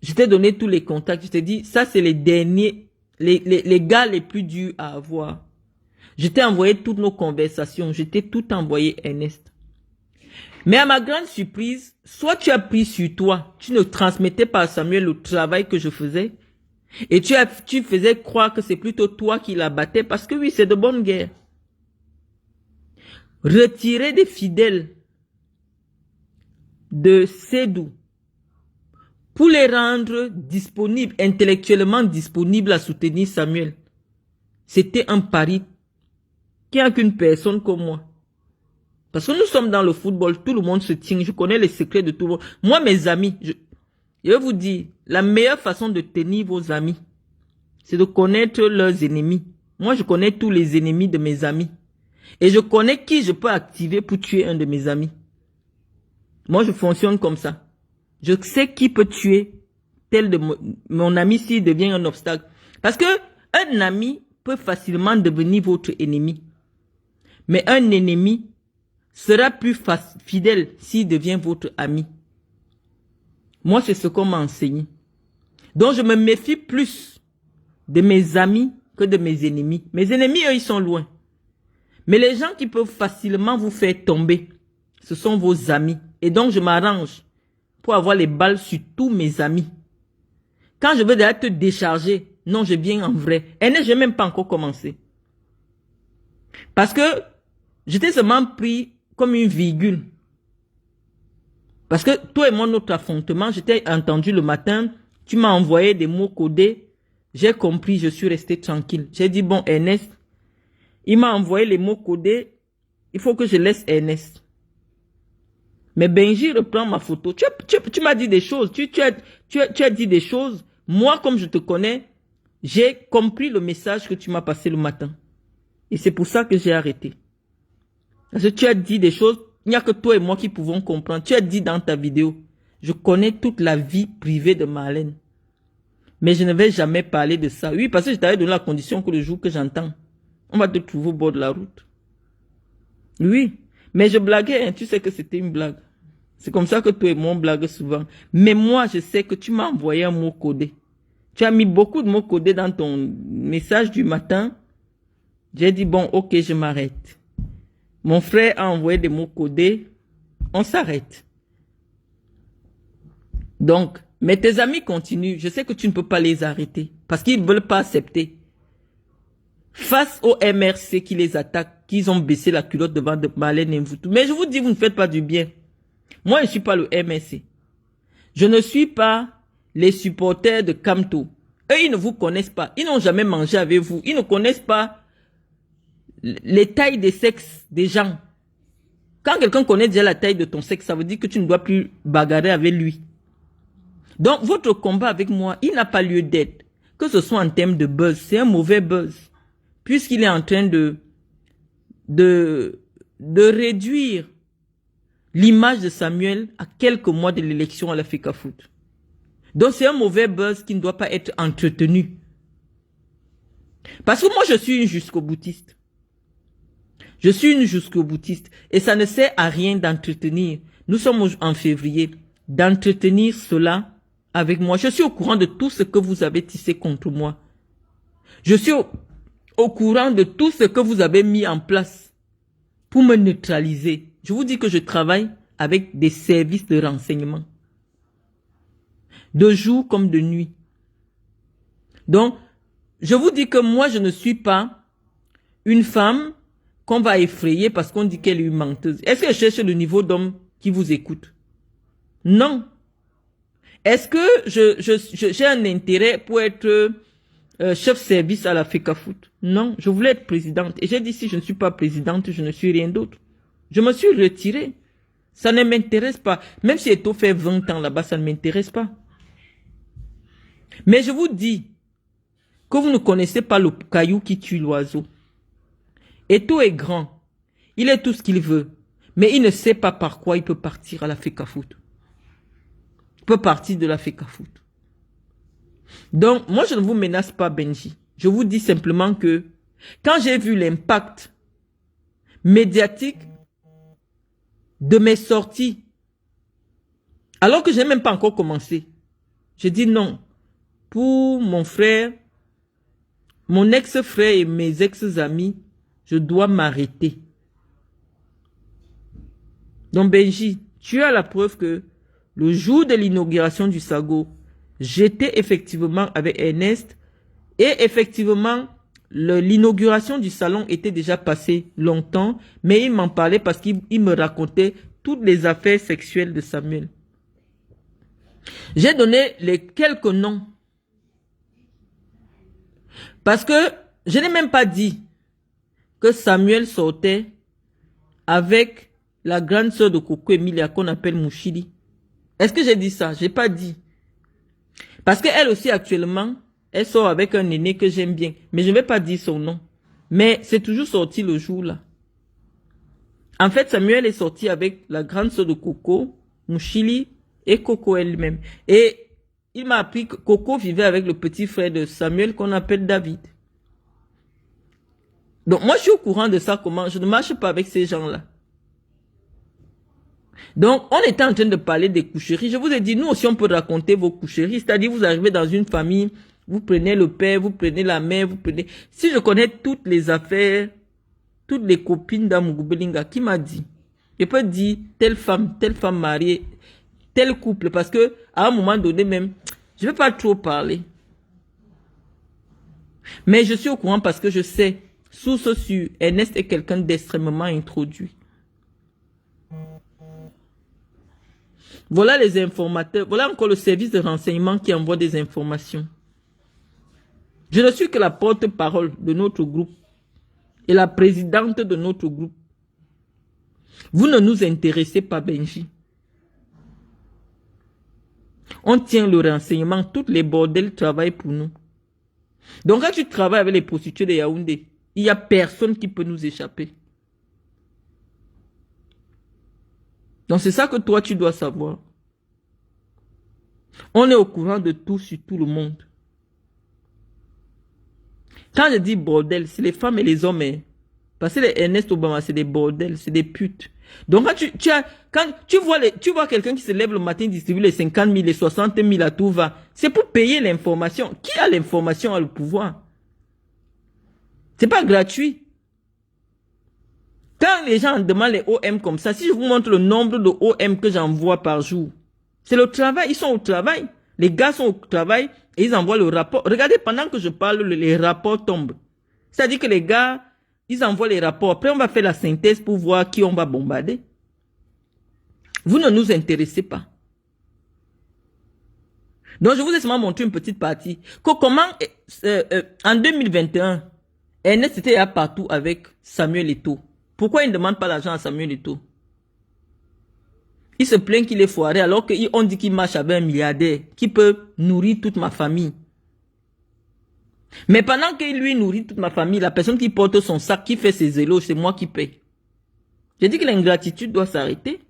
Je t'ai donné tous les contacts. Je t'ai dit, ça c'est les derniers, les gars les plus durs à avoir. Je t'ai envoyé toutes nos conversations. Je t'ai tout envoyé, Ernest. Mais à ma grande surprise, soit tu as pris sur toi, tu ne transmettais pas à Samuel le travail que je faisais, et tu faisais croire que c'est plutôt toi qui la battais, parce que oui, c'est de bonne guerre. Retirer des fidèles de Sédou pour les rendre disponibles, intellectuellement disponibles à soutenir Samuel. C'était un pari qui n'a qu'une personne comme moi. Parce que nous sommes dans le football, tout le monde se tient, je connais les secrets de tout le monde. Moi, mes amis, je vais vous dire, la meilleure façon de tenir vos amis, c'est de connaître leurs ennemis. Moi, je connais tous les ennemis de mes amis. Et je connais qui je peux activer pour tuer un de mes amis. Moi, je fonctionne comme ça. Je sais qui peut tuer tel de mon ami s'il devient un obstacle. Parce que un ami peut facilement devenir votre ennemi. Mais un ennemi sera plus fidèle s'il devient votre ami. Moi, c'est ce qu'on m'a enseigné. Donc, je me méfie plus de mes amis que de mes ennemis. Mes ennemis, eux, ils sont loin. Mais les gens qui peuvent facilement vous faire tomber, ce sont vos amis. Et donc, je m'arrange pour avoir les balles sur tous mes amis. Quand je veux déjà te décharger, non, je viens en vrai. Et je n'ai même pas encore commencé. Parce que j'étais seulement pris comme une virgule. Parce que toi et moi, notre affrontement, je t'ai entendu le matin, tu m'as envoyé des mots codés, j'ai compris, je suis resté tranquille. J'ai dit, bon, Ernest, il m'a envoyé les mots codés, il faut que je laisse Ernest. Mais Benji reprend ma photo. Tu m'as dit des choses, tu as dit des choses. Moi, comme je te connais, j'ai compris le message que tu m'as passé le matin. Et c'est pour ça que j'ai arrêté. Parce que tu as dit des choses, il n'y a que toi et moi qui pouvons comprendre. Tu as dit dans ta vidéo, je connais toute la vie privée de Marlène. Mais je ne vais jamais parler de ça. Oui, parce que je t'avais donné la condition que le jour que j'entends, on va te trouver au bord de la route. Oui, mais je blaguais, hein, tu sais que c'était une blague. C'est comme ça que toi et moi on blague souvent. Mais moi, je sais que tu m'as envoyé un mot codé. Tu as mis beaucoup de mots codés dans ton message du matin. J'ai dit, bon, ok, je m'arrête. Mon frère a envoyé des mots codés. On s'arrête. Donc, mais tes amis continuent. Je sais que tu ne peux pas les arrêter. Parce qu'ils ne veulent pas accepter. Face au MRC qui les attaque, qu'ils ont baissé la culotte devant Marlène et vous tout. Mais je vous dis, vous ne faites pas du bien. Moi, je ne suis pas le MRC. Je ne suis pas les supporters de Kamto. Eux, ils ne vous connaissent pas. Ils n'ont jamais mangé avec vous. Ils ne connaissent pas les tailles des sexes des gens. Quand quelqu'un connaît déjà la taille de ton sexe, ça veut dire que tu ne dois plus bagarrer avec lui. Donc, votre combat avec moi, il n'a pas lieu d'être. Que ce soit en termes de buzz, c'est un mauvais buzz. Puisqu'il est en train de réduire l'image de Samuel à quelques mois de l'élection à la FECAFOOT. Donc, c'est un mauvais buzz qui ne doit pas être entretenu. Parce que moi, je suis une jusqu'au-boutiste. Je suis une jusqu'au-boutiste. Et ça ne sert à rien d'entretenir. Nous sommes en février. D'entretenir cela avec moi. Je suis au courant de tout ce que vous avez tissé contre moi. Je suis au courant de tout ce que vous avez mis en place pour me neutraliser. Je vous dis que je travaille avec des services de renseignement. De jour comme de nuit. Donc, je vous dis que moi, je ne suis pas une femme qu'on va effrayer parce qu'on dit qu'elle est une menteuse. Est-ce que je cherche le niveau d'homme qui vous écoute? Non. Est-ce que j'ai un intérêt pour être chef service à la FECAFOOT? Non, je voulais être présidente. Et j'ai dit, si je ne suis pas présidente, je ne suis rien d'autre. Je me suis retirée. Ça ne m'intéresse pas. Même si Eto fait 20 ans là-bas, ça ne m'intéresse pas. Mais je vous dis que vous ne connaissez pas le caillou qui tue l'oiseau. Eto est grand. Il est tout ce qu'il veut. Mais il ne sait pas par quoi il peut partir à la FECAFOOT. Il peut partir de la FECAFOOT. Donc, moi, je ne vous menace pas, Benji. Je vous dis simplement que quand j'ai vu l'impact médiatique de mes sorties, alors que je n'ai même pas encore commencé, j'ai dit non. Pour mon frère, mon ex-frère et mes ex-amis, je dois m'arrêter. Donc, Benji, tu as la preuve que le jour de l'inauguration du Sago, j'étais effectivement avec Ernest et effectivement, l'inauguration du salon était déjà passée longtemps, mais il m'en parlait parce qu'il me racontait toutes les affaires sexuelles de Samuel. J'ai donné les quelques noms parce que je n'ai même pas dit que Samuel sortait avec la grande sœur de Coco Emilia qu'on appelle Mouchili. Est-ce que j'ai dit ça? Je n'ai pas dit. Parce qu'elle aussi actuellement, elle sort avec un aîné que j'aime bien. Mais je ne vais pas dire son nom. Mais c'est toujours sorti le jour-là. En fait, Samuel est sorti avec la grande sœur de Coco, Mouchili et Coco elle-même. Et il m'a appris que Coco vivait avec le petit frère de Samuel qu'on appelle David. Donc moi je suis au courant de ça, comment je ne marche pas avec ces gens-là. Donc on était en train de parler des coucheries. Je vous ai dit, nous aussi on peut raconter vos coucheries. C'est-à-dire vous arrivez dans une famille, vous prenez le père, vous prenez la mère, vous prenez... Si je connais toutes les affaires, toutes les copines d'Amugoubelinga, qui m'a dit? Je peux dire telle femme mariée, tel couple, parce que à un moment donné même, je ne vais pas trop parler. Mais je suis au courant parce que je sais, source sûre, Ernest est quelqu'un d'extrêmement introduit. Voilà les informateurs. Voilà encore le service de renseignement qui envoie des informations. Je ne suis que la porte-parole de notre groupe et la présidente de notre groupe. Vous ne nous intéressez pas, Benji. On tient le renseignement. Toutes les bordels travaillent pour nous. Donc quand tu travailles avec les prostituées de Yaoundé, il n'y a personne qui peut nous échapper. Donc c'est ça que toi tu dois savoir. On est au courant de tout sur tout le monde. Quand je dis bordel, c'est les femmes et les hommes. Hein. Parce que les Ernest Obama, c'est des bordels, c'est des putes. Donc quand tu vois quelqu'un qui se lève le matin, distribue les 50 000, les 60 000 à tout va, c'est pour payer l'information. Qui a l'information a le pouvoir? C'est pas gratuit. Quand les gens demandent les OM comme ça, si je vous montre le nombre de OM que j'envoie par jour, c'est le travail, ils sont au travail. Les gars sont au travail et ils envoient le rapport. Regardez, pendant que je parle, les rapports tombent. C'est-à-dire que les gars, ils envoient les rapports. Après, on va faire la synthèse pour voir qui on va bombarder. Vous ne nous intéressez pas. Donc, je vous ai seulement montré une petite partie. Comment, en 2021, Ernest était là partout avec Samuel Eto'o. Pourquoi il ne demande pas l'argent à Samuel Eto'o? Il se plaint qu'il est foiré alors qu'on dit qu'il marche avec un milliardaire qui peut nourrir toute ma famille. Mais pendant qu'il lui nourrit toute ma famille, la personne qui porte son sac, qui fait ses éloges, c'est moi qui paye. J'ai dit que l'ingratitude doit s'arrêter.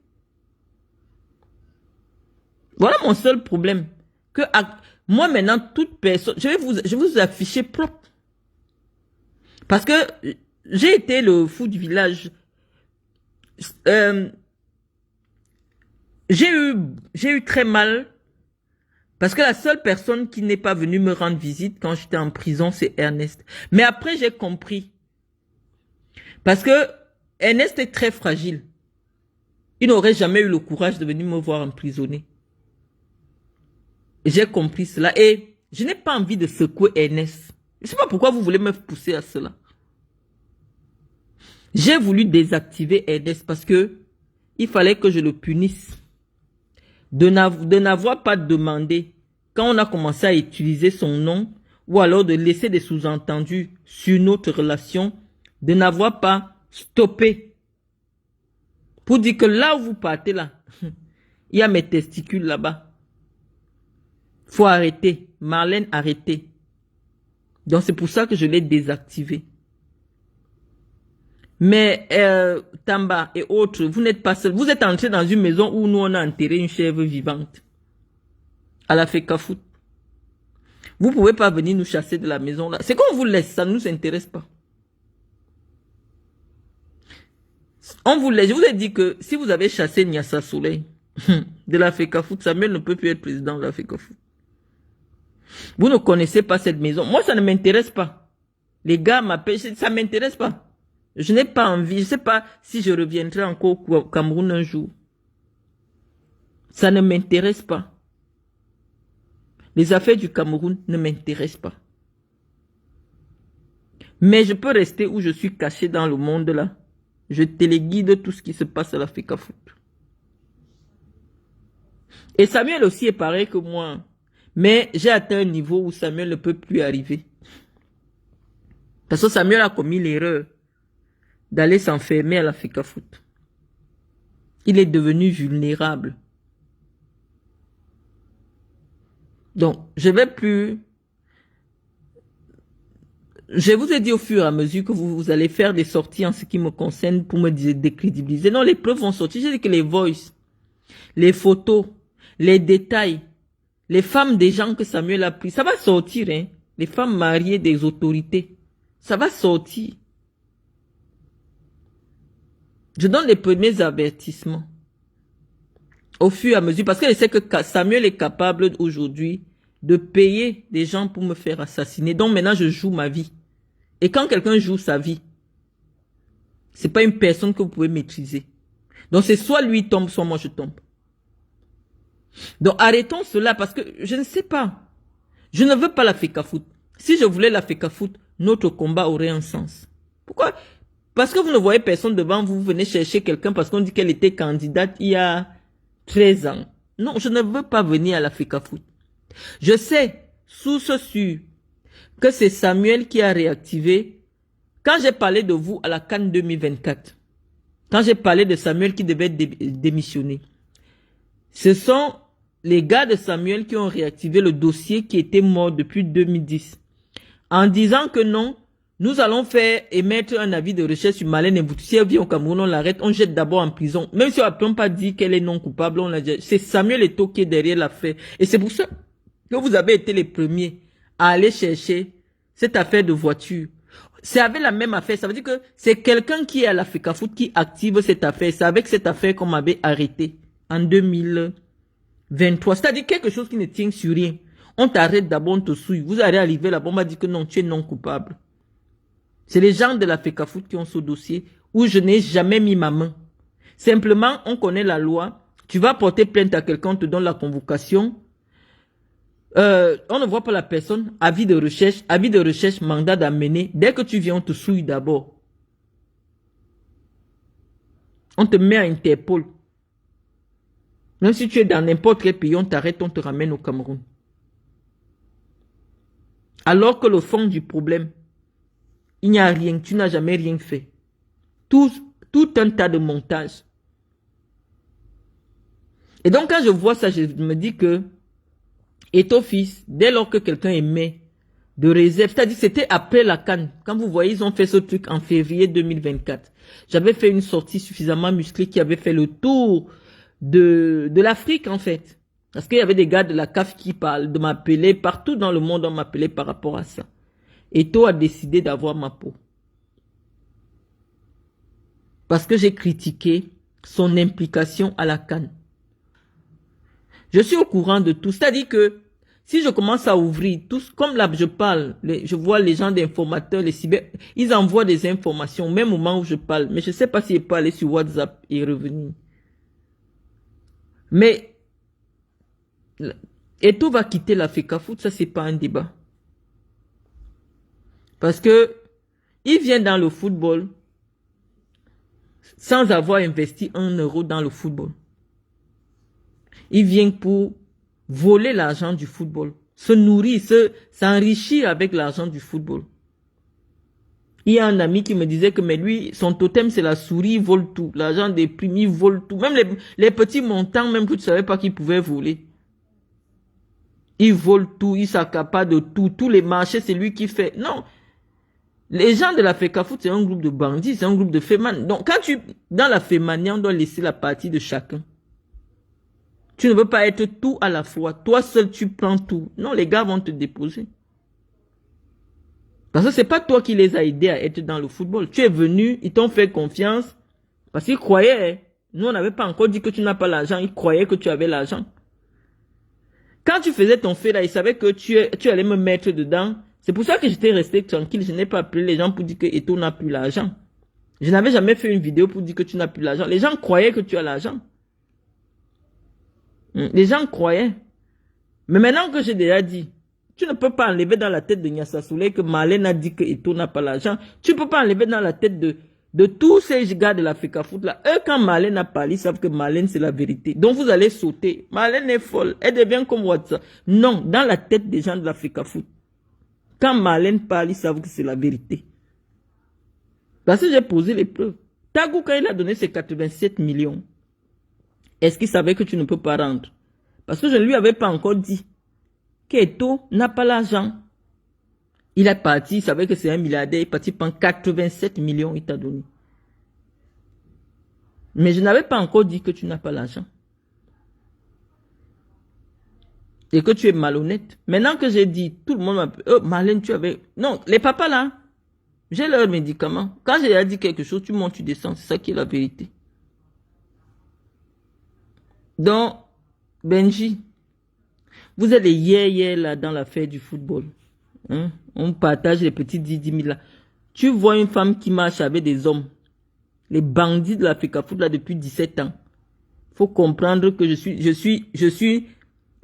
Voilà mon seul problème. Que moi maintenant, toute personne, je vais vous afficher propre. Parce que j'ai été le fou du village. J'ai eu très mal parce que la seule personne qui n'est pas venue me rendre visite quand j'étais en prison, c'est Ernest. Mais après, j'ai compris. Parce que Ernest est très fragile. Il n'aurait jamais eu le courage de venir me voir emprisonné. J'ai compris cela et je n'ai pas envie de secouer Ernest. Je ne sais pas pourquoi vous voulez me pousser à cela. J'ai voulu désactiver Ernest parce que il fallait que je le punisse. De n'avoir pas demandé, quand on a commencé à utiliser son nom, ou alors de laisser des sous-entendus sur notre relation, de n'avoir pas stoppé. Pour dire que là où vous partez là, il y a mes testicules là-bas. Faut arrêter. Marlène, arrêtez. Donc c'est pour ça que je l'ai désactivé. Mais Tamba et autres, vous n'êtes pas seuls. Vous êtes entrés dans une maison où nous on a enterré une chèvre vivante. À la Fecafoot. Vous ne pouvez pas venir nous chasser de la maison là. C'est qu'on vous laisse, ça ne nous intéresse pas. On vous laisse. Je vous ai dit que si vous avez chassé Nyassa Soleil de la Fecafoot, Samuel ne peut plus être président de la Fecafoot. Vous ne connaissez pas cette maison. Moi, ça ne m'intéresse pas. Les gars m'appellent, ça ne m'intéresse pas. Je n'ai pas envie, je ne sais pas si je reviendrai encore au Cameroun un jour. Ça ne m'intéresse pas. Les affaires du Cameroun ne m'intéressent pas. Mais je peux rester où je suis caché dans le monde là. Je téléguide tout ce qui se passe à la Fecafoot. Et Samuel aussi est pareil que moi. Mais j'ai atteint un niveau où Samuel ne peut plus arriver. Parce que Samuel a commis l'erreur d'aller s'enfermer à la Fecafoot. Il est devenu vulnérable. Donc, je vais plus... Je vous ai dit au fur et à mesure que vous allez faire des sorties en ce qui me concerne pour me décrédibiliser. Non, les preuves vont sortir. J'ai dit que les voices, les photos, les détails, les femmes des gens que Samuel a pris, ça va sortir, hein. Les femmes mariées des autorités, ça va sortir. Je donne les premiers avertissements. Au fur et à mesure, parce que je sais que Samuel est capable aujourd'hui de payer des gens pour me faire assassiner. Donc maintenant, je joue ma vie. Et quand quelqu'un joue sa vie, c'est pas une personne que vous pouvez maîtriser. Donc c'est soit lui tombe, soit moi je tombe. Donc arrêtons cela parce que je ne sais pas. Je ne veux pas la Fecafoot. Si je voulais la Fecafoot, notre combat aurait un sens. Pourquoi? Parce que vous ne voyez personne devant vous, vous venez chercher quelqu'un parce qu'on dit qu'elle était candidate il y a 13 ans. Non, je ne veux pas venir à l'Africa Foot. Je sais, source sûre, que c'est Samuel qui a réactivé. Quand j'ai parlé de vous à la CAN 2024, quand j'ai parlé de Samuel qui devait démissionner, ce sont les gars de Samuel qui ont réactivé le dossier qui était mort depuis 2010. En disant que non, nous allons faire émettre un avis de recherche sur Marlène Eboutou. Si elle vient au Cameroun, on l'arrête, on jette d'abord en prison. Même si on n'a pas dit qu'elle est non coupable, c'est Samuel Eto'o qui est derrière l'affaire. Et c'est pour ça que vous avez été les premiers à aller chercher cette affaire de voiture. C'est avec la même affaire. Ça veut dire que c'est quelqu'un qui est à l'Africa Foot qui active cette affaire. C'est avec cette affaire qu'on m'avait arrêté en 2023. C'est-à-dire quelque chose qui ne tient sur rien. On t'arrête d'abord, on te souille. Vous allez arriver là-bas, on m'a dit que non, tu es non coupable. C'est les gens de l'Africa Foot qui ont ce dossier où je n'ai jamais mis ma main. Simplement, on connaît la loi. Tu vas porter plainte à quelqu'un, on te donne la convocation. On ne voit pas la personne. Avis de recherche, mandat d'amener. Dès que tu viens, on te souille d'abord. On te met à Interpol. Même si tu es dans n'importe quel pays, on t'arrête, on te ramène au Cameroun. Alors que le fond du problème, il n'y a rien, tu n'as jamais rien fait. Tout un tas de montages. Et donc quand je vois ça, je me dis que Eto'o fils, dès lors que quelqu'un émet de réserve, c'est-à-dire c'était après la CAN, quand vous voyez, ils ont fait ce truc en février 2024. J'avais fait une sortie suffisamment musclée qui avait fait le tour de l'Afrique en fait. Parce qu'il y avait des gars de la CAF qui parlent, de m'appeler, partout dans le monde on m'appelait par rapport à ça. Eto'o a décidé d'avoir ma peau. Parce que j'ai critiqué son implication à la CAN. Je suis au courant de tout. C'est-à-dire que si je commence à ouvrir, tous, comme là je parle, je vois les gens d'informateurs, les cyber, ils envoient des informations au même moment où je parle. Mais je ne sais pas s'il peut aller sur WhatsApp et revenir. Mais Eto'o va quitter l'Africa Foot, ça c'est pas un débat. Parce que il vient dans le football sans avoir investi 1 euro dans le football. Il vient pour voler l'argent du football, se nourrir, s'enrichir avec l'argent du football. Il y a un ami qui me disait que mais lui, son totem c'est la souris, il vole tout. L'argent des primes, il vole tout. Même les petits montants, même que tu ne savais pas qu'il pouvait voler. Il vole tout, il s'accapare de tout. Tous les marchés, c'est lui qui fait. Non. Les gens de l'Africa Foot, c'est un groupe de bandits, c'est un groupe de fémans. Donc, dans la fémania, on doit laisser la partie de chacun. Tu ne veux pas être tout à la fois. Toi seul, tu prends tout. Non, les gars vont te déposer. Parce que c'est pas toi qui les as aidés à être dans le football. Tu es venu, ils t'ont fait confiance. Parce qu'ils croyaient. Hein. Nous, on n'avait pas encore dit que tu n'as pas l'argent. Ils croyaient que tu avais l'argent. Quand tu faisais ton fait là, ils savaient que tu allais me mettre dedans. C'est pour ça que j'étais resté tranquille. Je n'ai pas appelé les gens pour dire que Eto'o n'a plus l'argent. Je n'avais jamais fait une vidéo pour dire que tu n'as plus l'argent. Les gens croyaient que tu as l'argent. Les gens croyaient. Mais maintenant que j'ai déjà dit, tu ne peux pas enlever dans la tête de Nyassa Souley que Marlène a dit que Eto'o n'a pas l'argent. Tu ne peux pas enlever dans la tête de tous ces gars de l'Africa Foot là. Eux, quand Marlène a parlé, ils savent que Marlène c'est la vérité. Donc vous allez sauter. Marlène est folle. Elle devient comme WhatsApp. Non, dans la tête des gens de l'Africa Foot. Quand Marlène parle, ils savent que c'est la vérité. Parce que j'ai posé les preuves. Tagou, quand il a donné ses 87 millions, est-ce qu'il savait que tu ne peux pas rendre? Parce que je ne lui avais pas encore dit qu'Eto'o n'a pas l'argent. Il est parti, il savait que c'est un milliardaire, il est parti prendre 87 millions, il t'a donné. Mais je n'avais pas encore dit que tu n'as pas l'argent. Et que tu es malhonnête. Maintenant que j'ai dit, tout le monde m'a dit, oh Marlène, tu avais... Non, les papas là, j'ai leurs médicaments. Quand j'ai dit quelque chose, tu montes, tu descends. C'est ça qui est la vérité. Donc, Benji, vous êtes les yé là dans l'affaire du football. Hein? On partage les petits 10 000 là. Tu vois une femme qui marche avec des hommes. Les bandits de l'Africa Foot là depuis 17 ans. Faut comprendre que je suis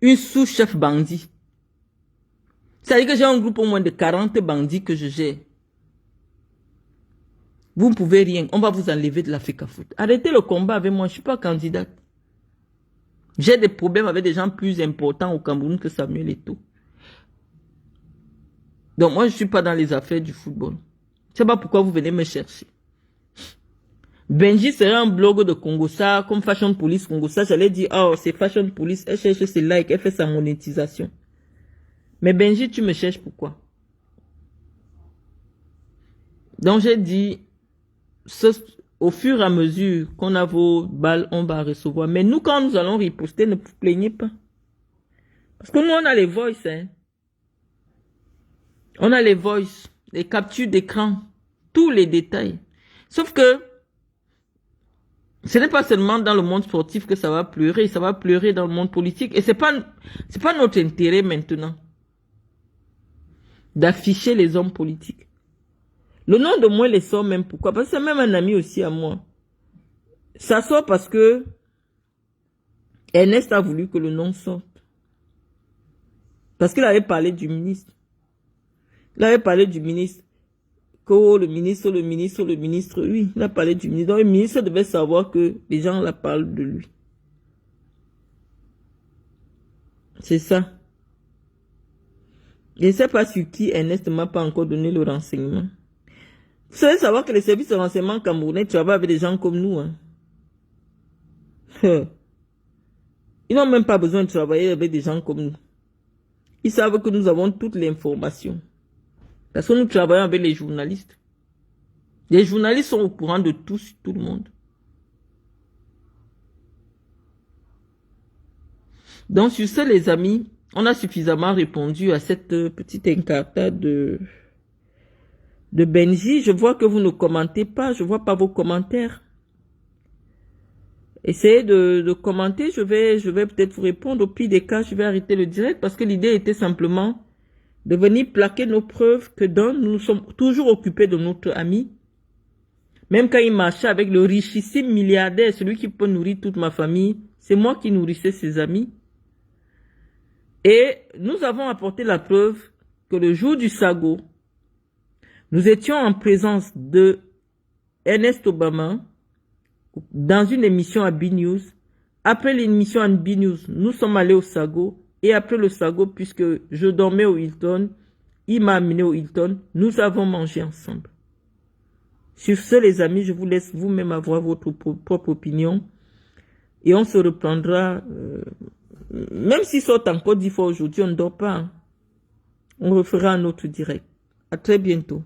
une sous-chef bandit. C'est-à-dire que j'ai un groupe au moins de 40 bandits que je gère. Vous ne pouvez rien. On va vous enlever de l'Africa Foot. Arrêtez le combat avec moi. Je ne suis pas candidate. J'ai des problèmes avec des gens plus importants au Cameroun que Samuel Eto'o. Donc moi, je ne suis pas dans les affaires du football. Je ne sais pas pourquoi vous venez me chercher. Benji serait un blog de Congossa, comme Fashion Police Congossa. J'allais dire, oh, c'est Fashion Police, elle cherche ses likes, elle fait sa monétisation. Mais Benji, tu me cherches pourquoi? Donc j'ai dit, au fur et à mesure qu'on a vos balles, on va recevoir. Mais nous, quand nous allons riposter, ne vous plaignez pas. Parce que nous, on a les voices. Hein. On a les voices, les captures d'écran, tous les détails. Sauf que ce n'est pas seulement dans le monde sportif que ça va pleurer dans le monde politique. Et c'est pas notre intérêt maintenant d'afficher les hommes politiques. Le nom de moi les sort même pourquoi? Parce que c'est même un ami aussi à moi. Ça sort parce que Ernest a voulu que le nom sorte. Parce qu'il avait parlé du ministre. Il avait parlé du ministre. Que le ministre, oui, il a parlé du ministre. Donc le ministre devait savoir que les gens la parlent de lui. C'est ça. Je ne sais pas sur qui Ernest ne m'a pas encore donné le renseignement. Vous savez savoir que les services de renseignement camerounais travaillent avec des gens comme nous. Hein. Ils n'ont même pas besoin de travailler avec des gens comme nous. Ils savent que nous avons toute l'information. Parce que nous travaillons avec les journalistes. Les journalistes sont au courant de tout le monde. Donc sur ce, les amis, on a suffisamment répondu à cette petite incartade de Benji. Je vois que vous ne commentez pas, je ne vois pas vos commentaires. Essayez de commenter, je vais peut-être vous répondre. Au pire des cas, je vais arrêter le direct parce que l'idée était simplement de venir plaquer nos preuves que nous sommes toujours occupés de notre ami. Même quand il marchait avec le richissime milliardaire, celui qui peut nourrir toute ma famille, c'est moi qui nourrissais ses amis. Et nous avons apporté la preuve que le jour du Sago, nous étions en présence de Ernest Obama dans une émission à B-News. Après l'émission à B-News, nous sommes allés au Sago. Et après le Sago, puisque je dormais au Hilton, il m'a amené au Hilton, nous avons mangé ensemble. Sur ce, les amis, je vous laisse vous-même avoir votre propre opinion. Et on se reprendra, même s'il sort encore 10 fois aujourd'hui, on ne dort pas. Hein. On refera un autre direct. À très bientôt.